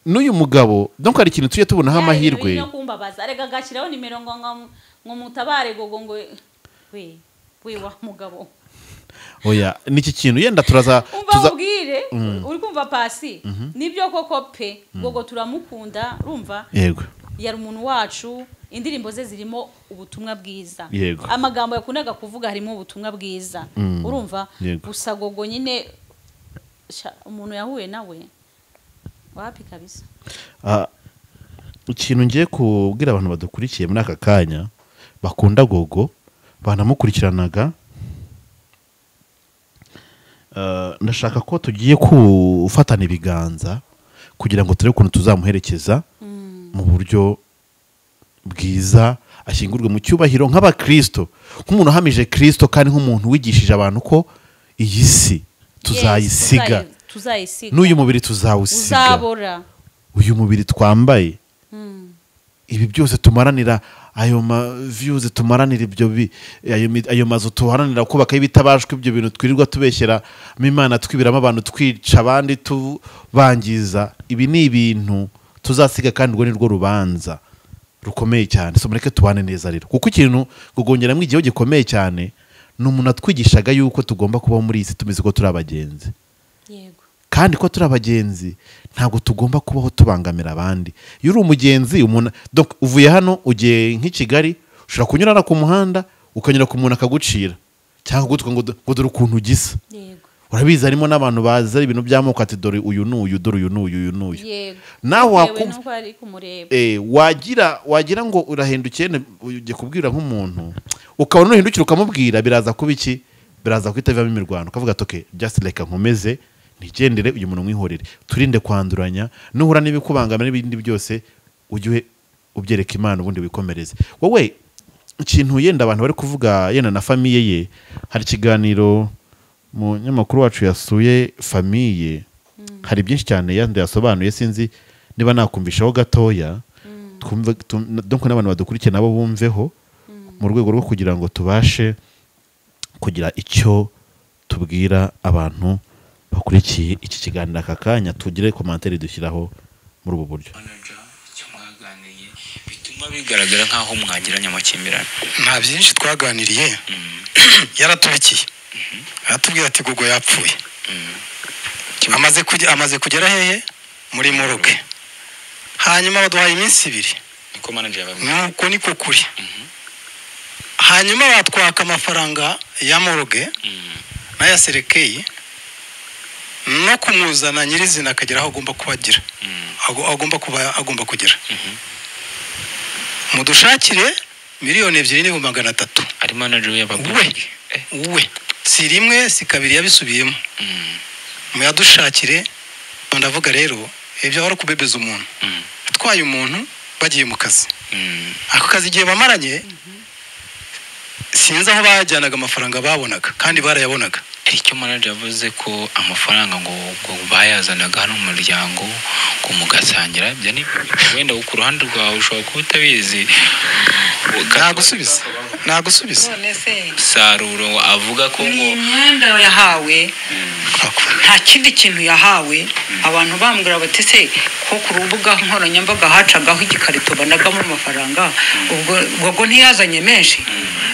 n'uyu mugabo donc hari ikintu tuje tubonaho amahirwe no kumbabaza arega gashiraho nimero ngo mutabare gogo ngo we wa mugabo. Oya niki kintu yenda tuzabwire uri kumva Pasi nibyo koko pe gogo turamukunda urumva yego yari umuntu wacu indirimbo ze zirimo ubutumwa bwiza amagambo yakundaga kuvuga harimo ubutumwa bwiza urumva gusa gogo nyine umuntu yahuye nawe wapi kabisa. Ikintu ngiye kubwira abantu badukurikiye muri aka kanya bakunda gogo banamukurikiranaga. Ndashaka ko tugiye kufatana ibiganza kugira ngo turebe ukuntu tuzamuherekeza mu buryo bwiza ashyingurwe mu cyubahiro nk'abakristo nk'umuntu ahamije Kristo kandi nk'umuntu wigishije abantu ko iyi si tuzayisiga n'uyu mubiri tuzawusiga uyu mubiri twambaye ibi byose tumaranira ayo views tumaranira ibyo ayo mazu tuharanira kubaka ibitabashwe ibyo bintu twirirwa tubeshyera Imana twibiramo abantu twica abandi tubangiza ibi ni ibintu tuzasiga kandi ubwo ni rwo rubanza rukomeye cyane. So mureke tubane neza rero kuko ikintu gugongeramo igihe gikomeye cyane n'umuntu atwigishaga yuko tugomba kubaho muri isi tumeze ko turi abagenzi. Yego. Kandi ko turi abagenzi ntabwo tugomba kubaho tubangamira abandi. Iyo uri umugenzi umuntu donc uvuye hano ugiye nk'i Kigali ushobora kunyurana ku muhanda ukanyura ku muntu akagucira cyangwa gutwa ngo dore ukuntu gisa. Yego. Urabizi harimo n'abantu baza ibintu by'amoko ati dore uyu n'uyu dore uyu n'uyu uyu n'uyu. Yego. Naho wagira ngo urahendukiye ujye kubwira nk'umuntu ukabona uruhindukira ukamubwira biraza kuba iki biraza kwita bivamo imirwano ukavuga ati okay just like nkomeze ntigendere uyu muntu mwihorere turinde kwanduranya nuhura n'ibikubangamira n'ibindi byose ujye ubyereka Imana ubundi wikomereze. Wowe ikintu yenda abantu bari kuvuga yenda na famiye ye hari kiganiro mu nyamakuru wacu yasuye famiye hari byinshi cyane yandi yasobanuye sinzi niba nakumvishaho gatoya twumve donc n'abantu badukurikiye nabo bumveho mu rwego rwo kugira ngo tubashe kugira icyo tubwira abantu bakurikiye iki kiganiro aka kanya tugire commentaire dushyiraho muri ubu buryo. Bituma bigaragara nkaho mwagiranye amakimbirane. Nta byinshi twaganiriye yaratubikiye aratubwira ati gogo yapfuye amaze kugera hehe muri muruke hanyuma baduhaye iminsi 2 niko manager yababwiye nuko niko kuri hanyuma batwaka amafaranga ya morgue n'aya serekeye no kumuzana nyirizina akagera aho agomba kubagira agomba kugera mudushakire miliyoni 2,300,000 ari manager y'abaguzi we si rimwe si kabiri yabisubiyemo muyadushakire ndavuga rero ibyo bari kubebeza umuntu atwaye umuntu bagiye mu kazi ako kazi igihe bamaranye sinzi aho bajyanaga amafaranga babonaga kandi barayabonaga icyo manager yavuze ko amafaranga ngo bayazanaga hano mu muryango ngo mugasangira bya ni wenda ku ruhande rwawe ushobora kuba utabizi nagusubiza none se Saruro avuga ko ngo imyenda yahawe nta kindi kintu yahawe abantu bambwira bati se ko ku rubuga nkoranyambaga hacagaho igikarito banagamo amafaranga ubwo ntiyazanye menshi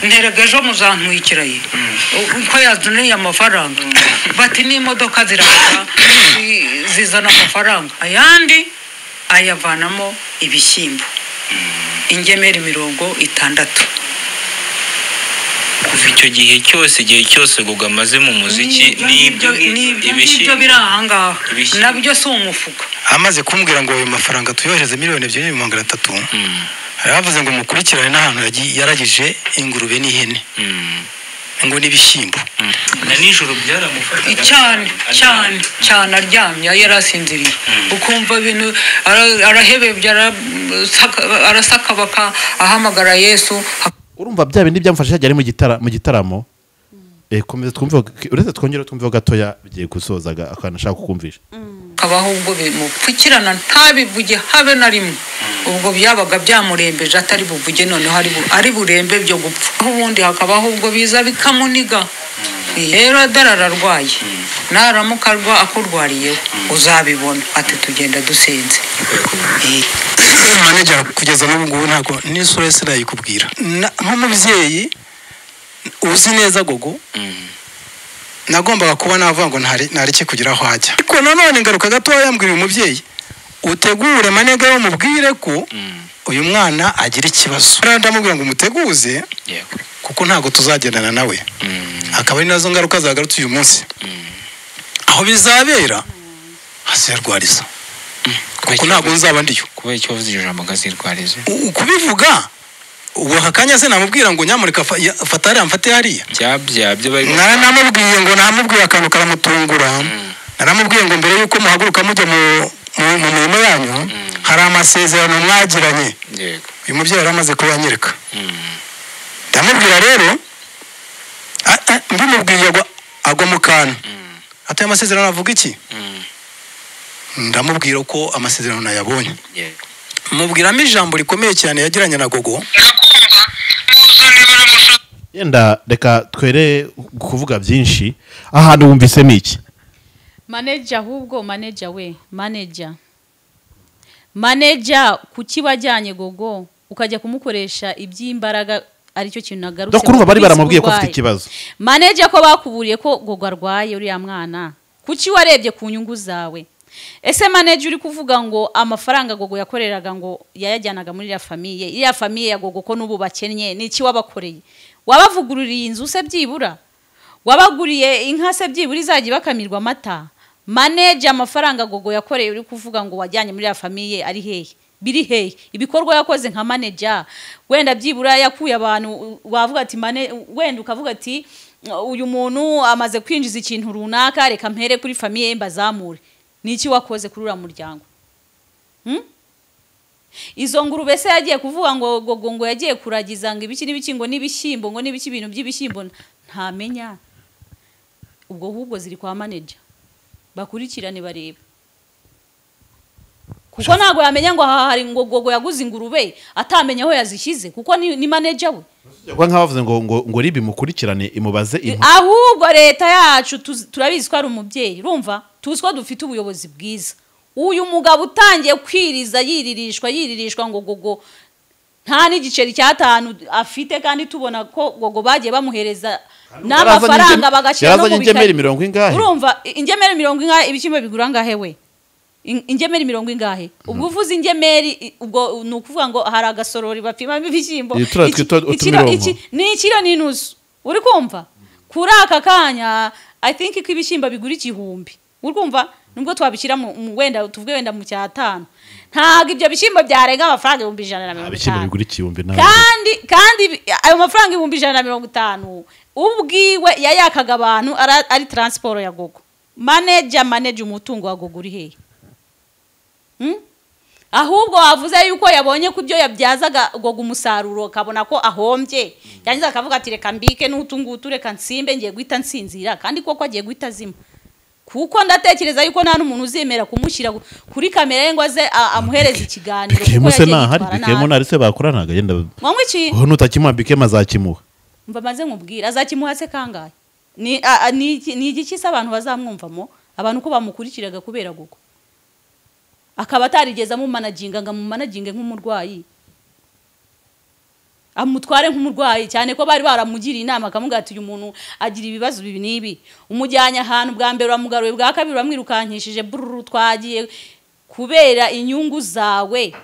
nterega ejo muzantwikiraye uko yazaniye amafaranga bati n'imodoka ziraza zizana amafaranga ayandi ayavanamo ibishyimbo ingemeri 60 kuva icyo gihe cyose Gogo amaze mu muziki n'ibyo biri ahangaha nabyo si umufuka amaze kumbwira ngo ayo mafaranga tuyohereze miliyoni 2,300,000 aravuze ngo mukurikirane n'ahantu yaragije ingurube n'ihene ngo n'ibishyimbo na nijoro byaramufata cyane aryamye yarasinziriye ukumva ibintu arahebebye arasakabaka ahamagara Yesu urumva bya bindi byamfasha cyane mu gitaramo komeza twumve uretse twongera twumve gatoya bigiye gusozaga akanashaka kukumvisha kabaho ubwo bimupfukirana ntabivuge habe na rimwe ubwo byabaga byamurembeje atari buvuge noneho ari burembe byo gupfa ubundi hakabaho ubwo biza bikamuniga rero darararwaye naramuka akurwariyeho uzabibona ati tugenda dusenze manager kugeza n'ubu ngubu ntabwo n'isura yose nayikubwira nk'umubyeyi uzi neza Gogo nagombaga kuba navuga ngo ntareke kugira aho ajya ariko nanone ngaruka gato yambwira umubyeyi utegure manega bamubwire ko uyu mwana agira ikibazo ndamubwira ngo umuteguze kuko ntabwo tuzagendana nawe akaba ari nazo ngaruka zagarutse uyu munsi aho bizabera hazerwariza kuko ntabwo nzaba ndiyo kubera icyo wavuze ijambo gazirwarize kubivuga ubu hakanya se namubwira ngo nyamurika fatari amfate hariya byo bari namubwiye ngo namubwiye akantu karamutungura naramubwiye ngo mbere yuko muhaguruka mujya mu mirimo yanyu hari amasezerano mwagiranye uyu mubyeyi yaramaze kubanyereka ndamubwira rero mbimubwiye agwa mu kantu ati amasezerano avuga iki ndamubwira ko amasezerano nayabonye mubwiramo ijambo rikomeye cyane yagiranye na Gogo yenda reka twere kuvuga byinshi ahantu wumvisemo iki manager ahubwo manager kuki wajyanye Gogo ukajya kumukoresha iby'imbaraga aricyo kintu nagarutse no kuruva bari baramubwiye ko afite ikibazo manager ko bakuburiye ko Gogo arwaye uriya mwana kuki warebye ku nyungu zawe ese manager uri kuvuga ngo amafaranga Gogo yakoreraga ngo yayajyanaga muri iriya famiye ya Gogo ko n'ubu bakennye niki wabakoreye wabavugururiye inzu se byibura wabaguriye inka se byibura izajya bakamirwa amata manager amafaranga Gogo yakoreye uri kuvuga ngo wajyanye muri iriya famiye ari hehe biri hehe ibikorwa yakoze nka manager wenda byibura yakuye abantu wavuga ati wenda ukavuga ati uyu muntu amaze kwinjiza ikintu runaka reka mpere kuri famiye mbazamure niki wakoze kuri ura muryango izo ngurube se yagiye kuvuga ngo Gogo ngo yagiye kuragiza ngo ibiki n'ibiki ngo n'ibishyimbo ngo n'ibiki ibintu by'ibishyimbo ntamenya ubwo ahubwo ziri kwa manager bakurikirane bareba kuko ntago yamenya ngo hari ngo Gogo yaguze ingurube atamenya aho yazishyize kuko ni manager we kwa nkabavuze ngo ribi mukurikirane imubaze ahubwo leta yacu turabizi ko ari umubyeyi urumva tuzi ko dufite ubuyobozi bwiza uyu mugabo utangiye kwiriza yiririshwa ngo Gogo nta n'igiceri cy'atanu afite kandi tubona ko Gogo bagiye bamuhereza n'amafaranga bagashyira no mu ingemeri 40 ingahe urumva ingemeri 40 ingahe ibikimbe bigura ngahe we ingemeri 70 ingahe ubwo uvuze ingemeri ubwo nukuvuga ngo hari agasorori bapima ibishyimbo Iyo tura twita utumironko. ni ikiro n'inusu uri kumva kuri aka kanya I think ko ibishyimbo bigura 1,000 uri kumva nubwo twabishyira mu wenda tuvuge wenda mu cyatanu ntago ibyo bishyimbo byarenga amafaranga 150 abishyimbo bigura 1,000 nawe kandi ayo mafaranga 150 ubwiwe yayakaga abantu ari transport ya gogo manage umutungo wa gogo uri hehe ahubwo wavuze yuko yabonye ku byo yabyazaga gogo umusaruro kabona ko ahombye yangiza akavuga ati reka mbike n'utungutu reka nsimbe ngiye guhita nsinzira kandi koko agiye guhita zima kuko ndatekereza yuko nta n'umuntu uzemera kumushyira kuri kamera ye ngo aze amuhereza ikiganiro Bikemo se nahari Bikemo nari se bakoranaga yenda mwanywa iki ho nutakimuha Bikemo azakimuha mva maze nkubwira azakimuha se kangahe ni igiki se abantu bazamwumvamo abantu ko bamukurikiraga kubera gogo akaba atarigeza mu managinga ngo mu managinge nk'umurwayi amutware nk'umurwayi cyane ko bari baramugiriye inama akamuga ati uyu muntu agira ibibazo bibi nibi umujyanye ahantu bwa mbere bamugaruye bwa kabiri bamwirukankishije bururu twagiye kubera inyungu zawe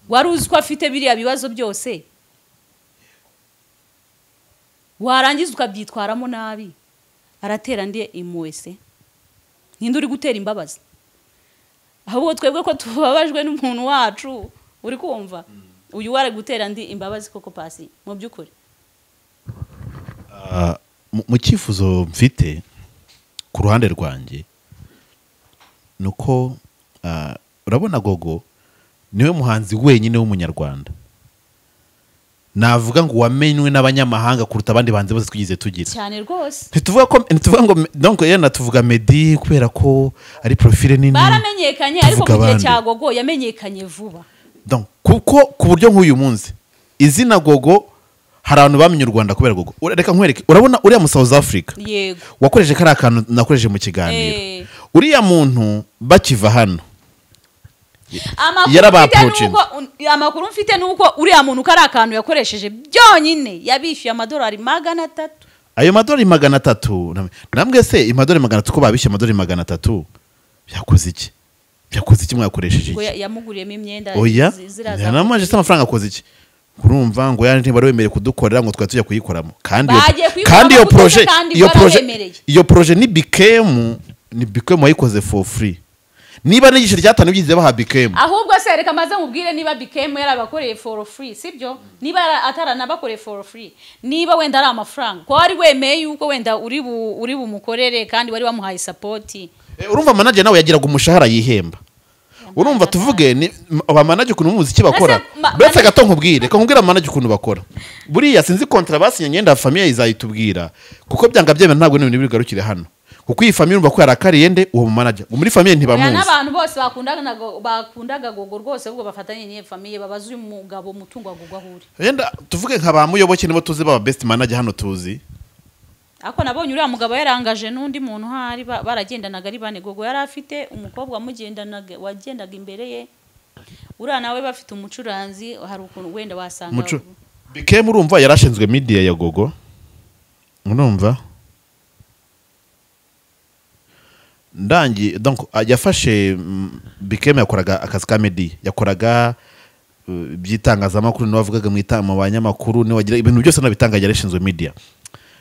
wari uzi ko afite biriya bibazo byose warangiza ukabyitwaramo nabi aratera ndiye imwese ninde uri gutera imbabazi ahubwo twebwe ko tubabajwe n'umuntu wacu uri kumva uyu wari gutera ndi imbabazi koko pasi mu byukuri mu cyifuzo mfite ku ruhande rwanjye nuko urabona gogo niwe muhanzi wenyine w'umunyarwanda navuga ngo wamenywe n'abanyamahanga kuruta abandi banze bose twigize tugira cyane rwose ntituvuga ngo donc yena tuvuga Meddy kubera ko ari profile nini baramenyekanye ariko mu gihe cya gogo yamenyekanye vuba donc kuko ku buryo nk'uyu munsi izina gogo hari abantu bamenye u Rwanda kubera gogo reka nkwereke urabona uriya mu South Africa yego wakoresheje kari akantu nakoresheje mu kiganiro uriya muntu bakiva hano amakuru mfite nuko uriya muntu kari akantu yakoresheje byonyine yabishyuye amadolari 300 ayo madolari 300 namwe se amadolari 300 ko babishyuye amadolari 300 byakoze iki mwakoresheje iki yamuguriyemo imyenda ziraza namaje se amafaranga akoze iki kurumva ngo yandi ntibari wemere kudukorera ngo twatujya kuyikoramo kandi iyo projet ni Bikemo wayikoze for free niba n'igice ryatanu byize baha Bikemo ahubwo se reka maze nkubwire niba Bikemo yarabakoreye for free sibyo niba ataranabakoreye for free niba wenda ari amafaranga ko ari wemeye yuko wenda uri bumukorere kandi wari wamuhaye support urumva manager nawe yagiraga umushahara yihemba urumva tuvuge ni abamanager kuntu umuziki bakora bese gato nkubwire ko nkubwira manager kuntu bakora buriya sinzi contrat basinye nyenda famille izayitubwira kuko byanga byemera ntabwo n'ibintu bigarukire hano kuko iyi famille urumva ko yarakariye nde uwo manager muri famille ntibamuzi n'abantu bose bakundaga gogo rwose ubwo bafatanye n'iyo famille babaza uyu mugabo mutungo agugwa huri yenda tuvuge nk'abamuyoboke nibo tuzi baba best manager hano tuzi ako nabonye uriya mugabo yarangaje n'undi muntu hari baragendanaga ari bane gogo yari afite umukobwa wagendaga imbere ye uriya nawe bafite umucuranzi hari ukuntu wenda wasanga Bikemo urumva yarashinzwe media ya gogo urumva ndangi donc yafashe Bikemo yakoraga akazi ka media yakoraga byitangazamakuru n'abavugaga mu itama banyamakuru ni wagira ibintu byose nabitanga yarashinzwe media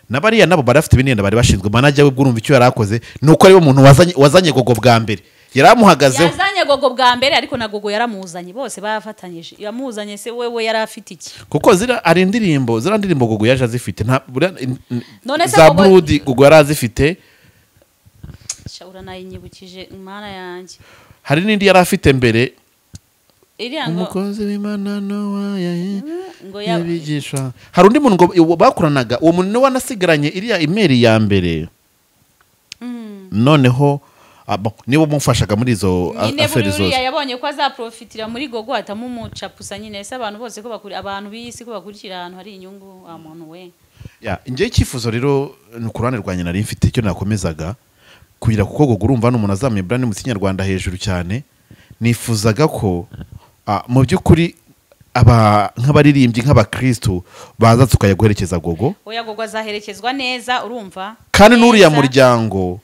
nabariya nabo barafite ibinenda bari bashinzwe manager we bwurumva icyo yarakoze nuko ari bo muntu wazanye gogo bwa mbere yaramuhagazeho yazanye gogo bwa mbere ariko na gogo yaramuzanye bose bafatanyije yamuzanye se wewe yari afite iki kuko ari indirimbo gogo yaje azifite za Brudi gogo yari azifite shawura nayinyibukije imana yanjye hari n'indi yari afite mbere umukozi w'Imana Nowa yabigisha hari undi muntu ngo bakoranaga uwo muntu wanasigaranye iriya email ya mbere noneho nibo mufashaga muri izo affaires zose yabonye ko azaprofitira muri gogo atamumucapusa nyine se abantu bose ko bakuri abantu biyisi ko bakurikira ahantu hari inyungu amuntu we ngiye cyifuzo rero ku ruhande rwanjye nari mfite icyo nakomezaga kugira kuko gogo urumva n'umuntu azamuye brand mu Kinyarwanda hejuru cyane nifuzaga ko mu by'ukuri nk'abaririmbyi nk'abakristo baza tukajya guherekeza gogo oya gogo azaherekezwa neza urumva kandi n'uriya muryango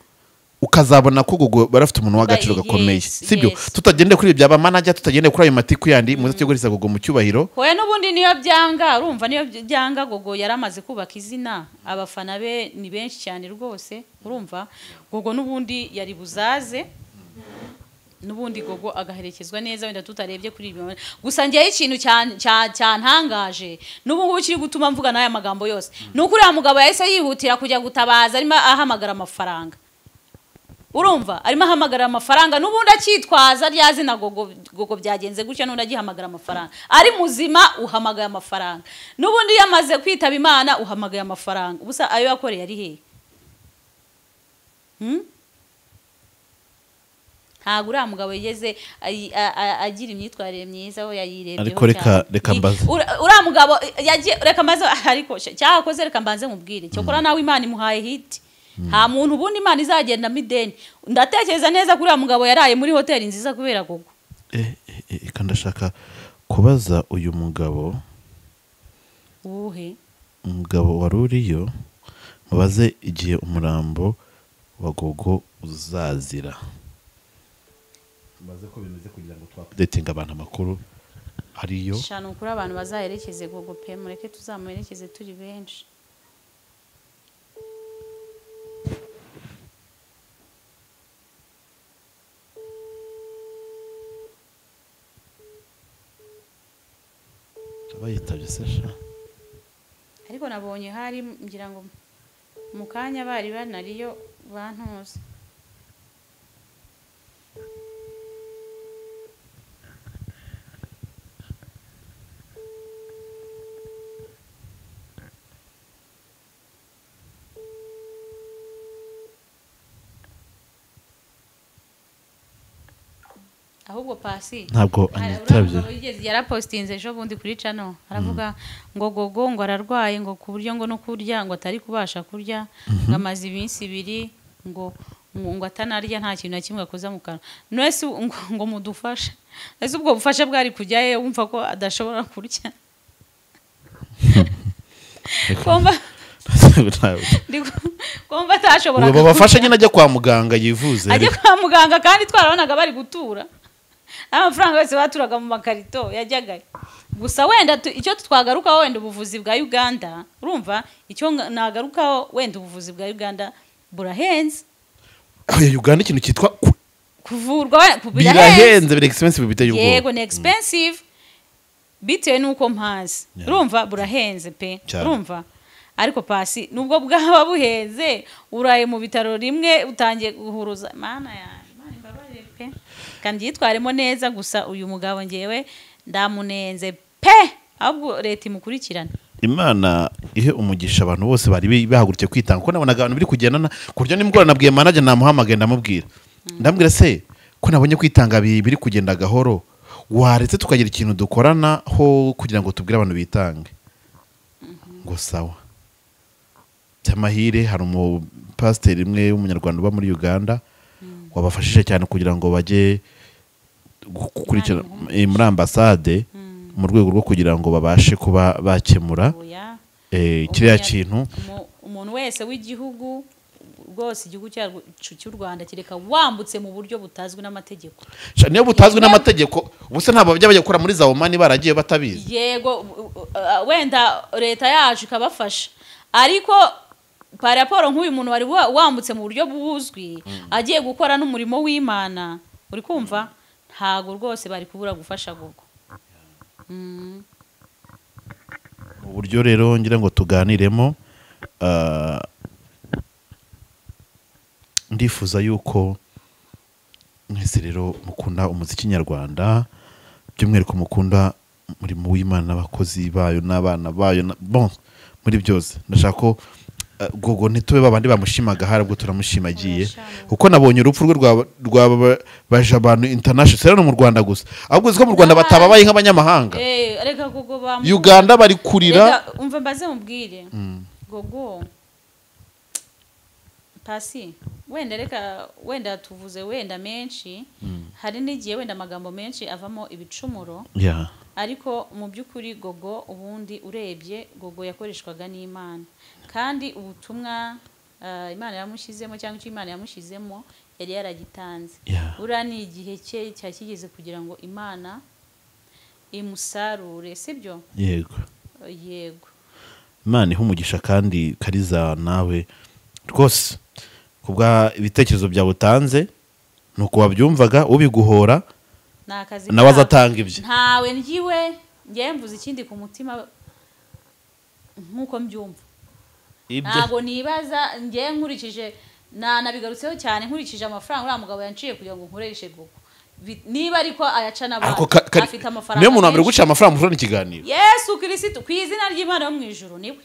ukazabona ko gogo barafite umuntu w'agaciro gakomeye Yes, sibyo yes. tutagendeye kuri ibyo manager tutagendeye kuri ayo matiku yandi muze tuguriza gogo mu cyubahiro hoya n'ubundi niyo byanga urumva niyo byanga gogo yaramaze kubaka izina abafana be ni benshi cyane rwose urumva gogo n'ubundi yari buzaze n'ubundi gogo agaherekezwa neza wenda tutarebye kuri ibyo gusa ngiye ikintu cyantangaje n'ubu ngubu kiri gutuma mvuga n'aya magambo yose nuko uriya mugabo yahise yihutira kujya gutabaza arimo ahamagara amafaranga urumva arimo ahamagara amafaranga n'ubundi akitwaza rya zina gogo byagenze gutya n'undi agihamagara amafaranga ari muzima uhamagaye amafaranga n'ubundi yamaze kwitaba Imana uhamagaye amafaranga ubusa ayo yakoreye ari he ntabwo uriya mugabo yigeze agira imyitwarire myiza aho yayirebyeho ariko reka mbaze uriya mugabo reka mbaze ariko cyakoze reka mbanze mubwire cyokora nawe Imana imuhaye hiti nta muntu ubundi Imana izagenda mideni ndatekereza neza kuri uriya mugabo yaraye muri hoteli nziza kubera gogo ndashaka kubaza uyu mugabo uwuhe umugabo wari uriyo mubaze igihe umurambo wa gogo uzazira maze ko bimeze kugira ngo twakudetinga abantu amakuru ariyo shana ukuri abantu bazaherekeze gogo pe mureke tuzamuherekeze turi benshi abayitabye sesha ariko nabonye hari ngira ngo mu kanya bari banariyo bantuza ahubwo pasi ntabwo anyitabye yarapostinze ejo bundi kuri channel aravuga ngo gogo ngo ararwaye ngo ku buryo ngo no kurya ngo atari kubasha kurya ngamaze iminsi 2 ngo atanarya nta kintu na kimwe akoza mu kanwa nese ngo mudufasha ese ubwo bufasha bwari kujyaye wumva ko adashobora kurya komba komba atashobora ubu babafasha nyine ajya kwa muganga yivuze ajya kwa muganga kandi twarabonaga bari gutura amafaranga yose baturaga mu makarito yajyagaye gusa wenda icyo twagarukaho wenda ubuvuzi bwa Uganda urumva icyo nagarukaho wenda ubuvuzi bwa Uganda burahenze Uganda ikintu cyitwa kuvurwa birahenze biri expensive biteye ubwo yego ni expensive bitewe nuko mpazi urumva burahenze pe urumva ariko pasi nubwo bwaba buhenze uraye mu bitaro rimwe utangiye guhuruza mana yanjye mana imbabarire pe kandi yitwaremo neza gusa uyu mugabo ngewe ndamunenze pe ahubwo leta imukurikirana Imana ihe umugisha abantu bose bari bahagurutse kwitanga ko nabonaga abantu biri kugendana kuryo nimugora nabwiye manager namuhamagaye ndamubwira ndambwira se ko nabonye kwitanga biri kugenda gahoro waretse tukagira ikintu dukorana ho kugira ngo tubwire abantu bitange ngo sawa cyamahire hari umupasiteri imwe w'umunyarwanda uba muri Uganda wabafashije cyane kugira ngo bajye gukurikira muri ambasade mu rwego rwo kugira ngo babashe kuba bakemura kiriya kintu umuntu wese w'igihugu rwose igihugu cy'u Rwanda kireka wambutse mu buryo butazwi n'amategeko niyo butazwi n'amategeko ubuse ntabwo bajya gukora muri za Omani baragiye batabizi yego wenda leta yacu ikabafasha ariko paraporo nk'uyu muntu wari wambutse mu buryo buzwi agiye gukora n'umurimo w'Imana uri kumva ntago rwose bari kubura gufasha gogo uburyo rero ngira ngo tuganiremo ndifuza yuko mwese rero mukunda umuziki nyarwanda by'umwihariko mukunda umurimo w'Imana n'abakozi bayo n'abana bayo bon muri byose ndashaka ko gogo ntitube babandi bamushimaga harabwo turamushimagiye kuko nabonye urupfu rwe rwabaje abantu international no mu Rwanda gusa ahubwo uziko mu Rwanda batababaye nk'abanyamahanga reka gogo Uganda bari kurira umva mbaze mubwire gogo pasi wenda tuvuze wenda menshi hari n'igihe wenda amagambo menshi avamo ibicumuro ariko mu by'ukuri gogo ubundi urebye gogo yakoreshwaga n'Imana kandi ubutumwa Imana yamushyizemo cyangwa icyo Imana yamushyizemo yari yaragitanze. Yeah. Uriya ni igihe cye cyakigeze kugira ngo Imana imusarure, sibyo? yego Yego. Imana ihumugisha kandi Kariza nawe rwose kubwa ibitekerezo bya butanze nuko wabyumvaga ubiguhora Nakazi nawe azatanga ibye. Ntawe ngiwe ngiye mvuze ikindi ku mutima nkuko mbyumva. Ntago nibaza ngiye nkurikije nabigarutseho cyane nkurikije amafaranga uriya mugabo yanciye kugira ngo nkoreshe Gogo. Niba ariko ayaca n'abantu afite amafaranga. Niyo muntu wambere guca amafaranga mufurana ikiganiro. Yesu Kristo ku izina ry'Imana yo mu ijuru niwe.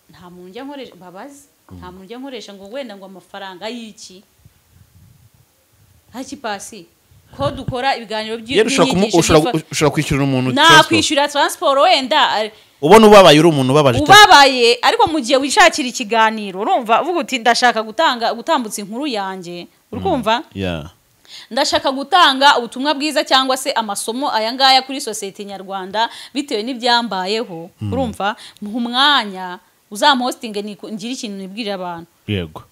Nta muntu njya nkoresha babazi. Nta muntu njya nkoresha ngo wenda ngo amafaranga y'iki. Haki pasi. Ko dukora ibiganiro by'inyigisho. Ushobora kwishyura umuntu kwishyura transport wenda. Ubona ubabaye uri umuntu ubabaje. Ubabaye ariko mu gihe wishakira ikiganiro urumva uvuga uti ndashaka gutambutsa inkuru yanjye. Urumva? Yeah. Ndashaka gutanga ubutumwa bwiza cyangwa se amasomo aya ngaya kuri society nyarwanda bitewe n'ibyambayeho. Urumva? Mu umwanya uzamhostinge ngira ikintu nibwira abantu. Yego.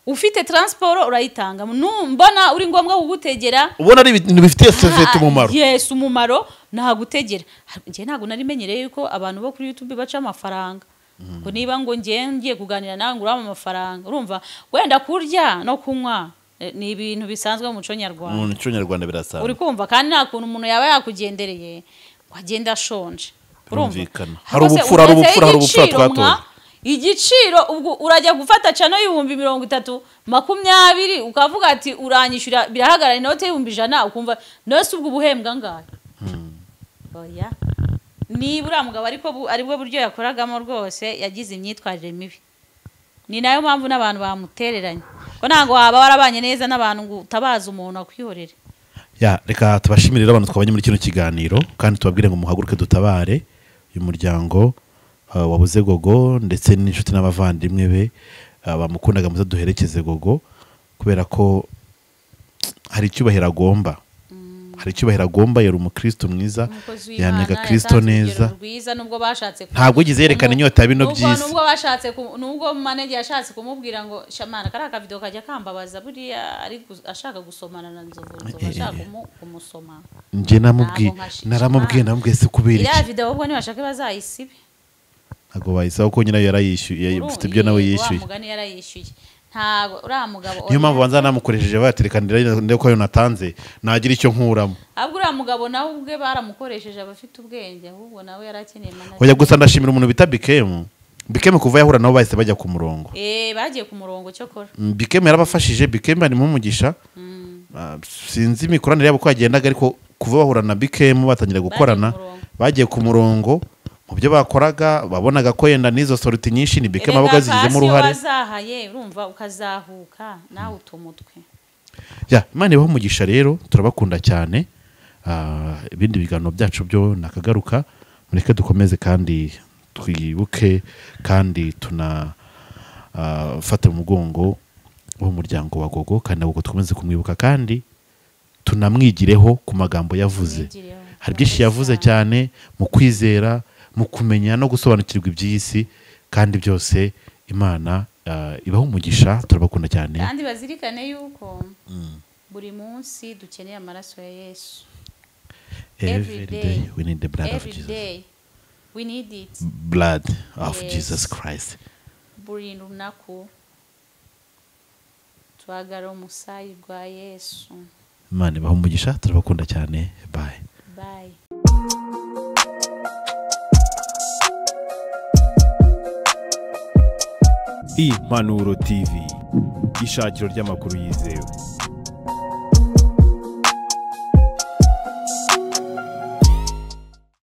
Ufite transport urayitanga. Mbona uri ngombwa kugutegera. Ubona ari ibintu bifitiye society umumaro. Yes, umumaro nagutegera. Ngiye ntago narimenyereye yuko abantu bo kuri YouTube baca amafaranga. Ngo niba ngo ngiye kuganira nawe ngurama amafaranga. Urumva? Wenda kurya no kunywa ni ibintu bisanzwe mu muco nyarwanda. Mu muco nyarwanda birasanzwe. Uri kumva kandi nta kuntu umuntu yaba yakugendereye wagenda shonje. Urumva? Hari ubupfura twatoye. Igiciro ubwo urajya gufata cano y'ibihumbi 30 20 ukavuga ati uranyishyura birahagarara inote y'ibihumbi 100 ukumva nose ubwo buhembwa ngahe. Oya. Ni buriya mugabo ariko aribwo buryo yakoragamo rwose yagize imyitwarire mibi. Ni nayo mpamvu n'abantu bamutereranye. Ko ntago waba warabanye neza n'abantu ngo utabaza umuntu akwihorere. Ya reka tubashimirira abantu twabanye muri kino kiganiro kandi tubabwire ngo muhaguruke dutabare uyu muryango wabuze Gogo ndetse n'inshuti n'abavandimwe be bamukundaga muze duherekeze Gogo kubera ko hari icyubahiro agomba. Hari icyubahiro agomba yari umukristo mwiza yamyaga Kristo neza. Ntabwo gize yerekana inyota bino byisi. Nubwo bashatse nubwo manager yashatse kumubwira ngo shamana kari aka video kajya kambabaza buriya ari ashaka gusomana na Nzovu ashaka kumusoma. Nje naramubwiye se kubera iki. Iriya video ubwo ni bashaka bazayisibe. Ntago bayisaba ko nyina yarayishyuye ufite ibyo nawe yishyuye. Mugani yarayishyuye. Ntago uriya mugabo niyo mpamvu banza namukoresheje baterekanira ndeko ko natanze nagira icyo nkuramo. Ahubwo uriya mugabo nawe ubwe baramukoresheje abafite ubwenge ahubwo nawe yarakeneye manager. Oya gusa ndashimira umuntu bita Bikeme kuva yahura nabo bahise bajya ku murongo. Bagiye ku murongo cyo kora. Bikeme yarabafashije Bikeme ari mu mugisha. Sinzi imikoranire yabo ko yagendaga ariko kuva bahura na Bikeme batangira gukorana bagiye ku murongo. Mu byo bakoraga babonaga ko yenda nizo sorti nyinshi ni Bikeme abaga zizemo uruhare. Wazahaye urumva ukazahuka nawe utumutwe. Ya Imana ibaho umugisha rero turabakunda cyane. Ibindi biganiro byacu byo nakagaruka mureke dukomeze kandi twibuke kandi tuna fata umugongo w'umuryango wa Gogo kandi nabo twkomeze kumwibuka kandi tunamwigireho ku magambo yavuze. Hari byinshi yavuze cyane mu kwizera mu kumenya no gusobanukirwa iby'isi kandi byose Imana ibaho umugisha turabakunda cyane. Kandi bazirikane yuko buri munsi dukeneye amaraso ya Yesu. Every day we need the blood of Jesus. Every day we need it. Blood of Jesus Christ. Buri runako twagara umusayi rwa Yesu. Imana ibaho umugisha turabakunda cyane. Bye. Bye. Impanuro TV ishakiro ry'amakuru yizewe.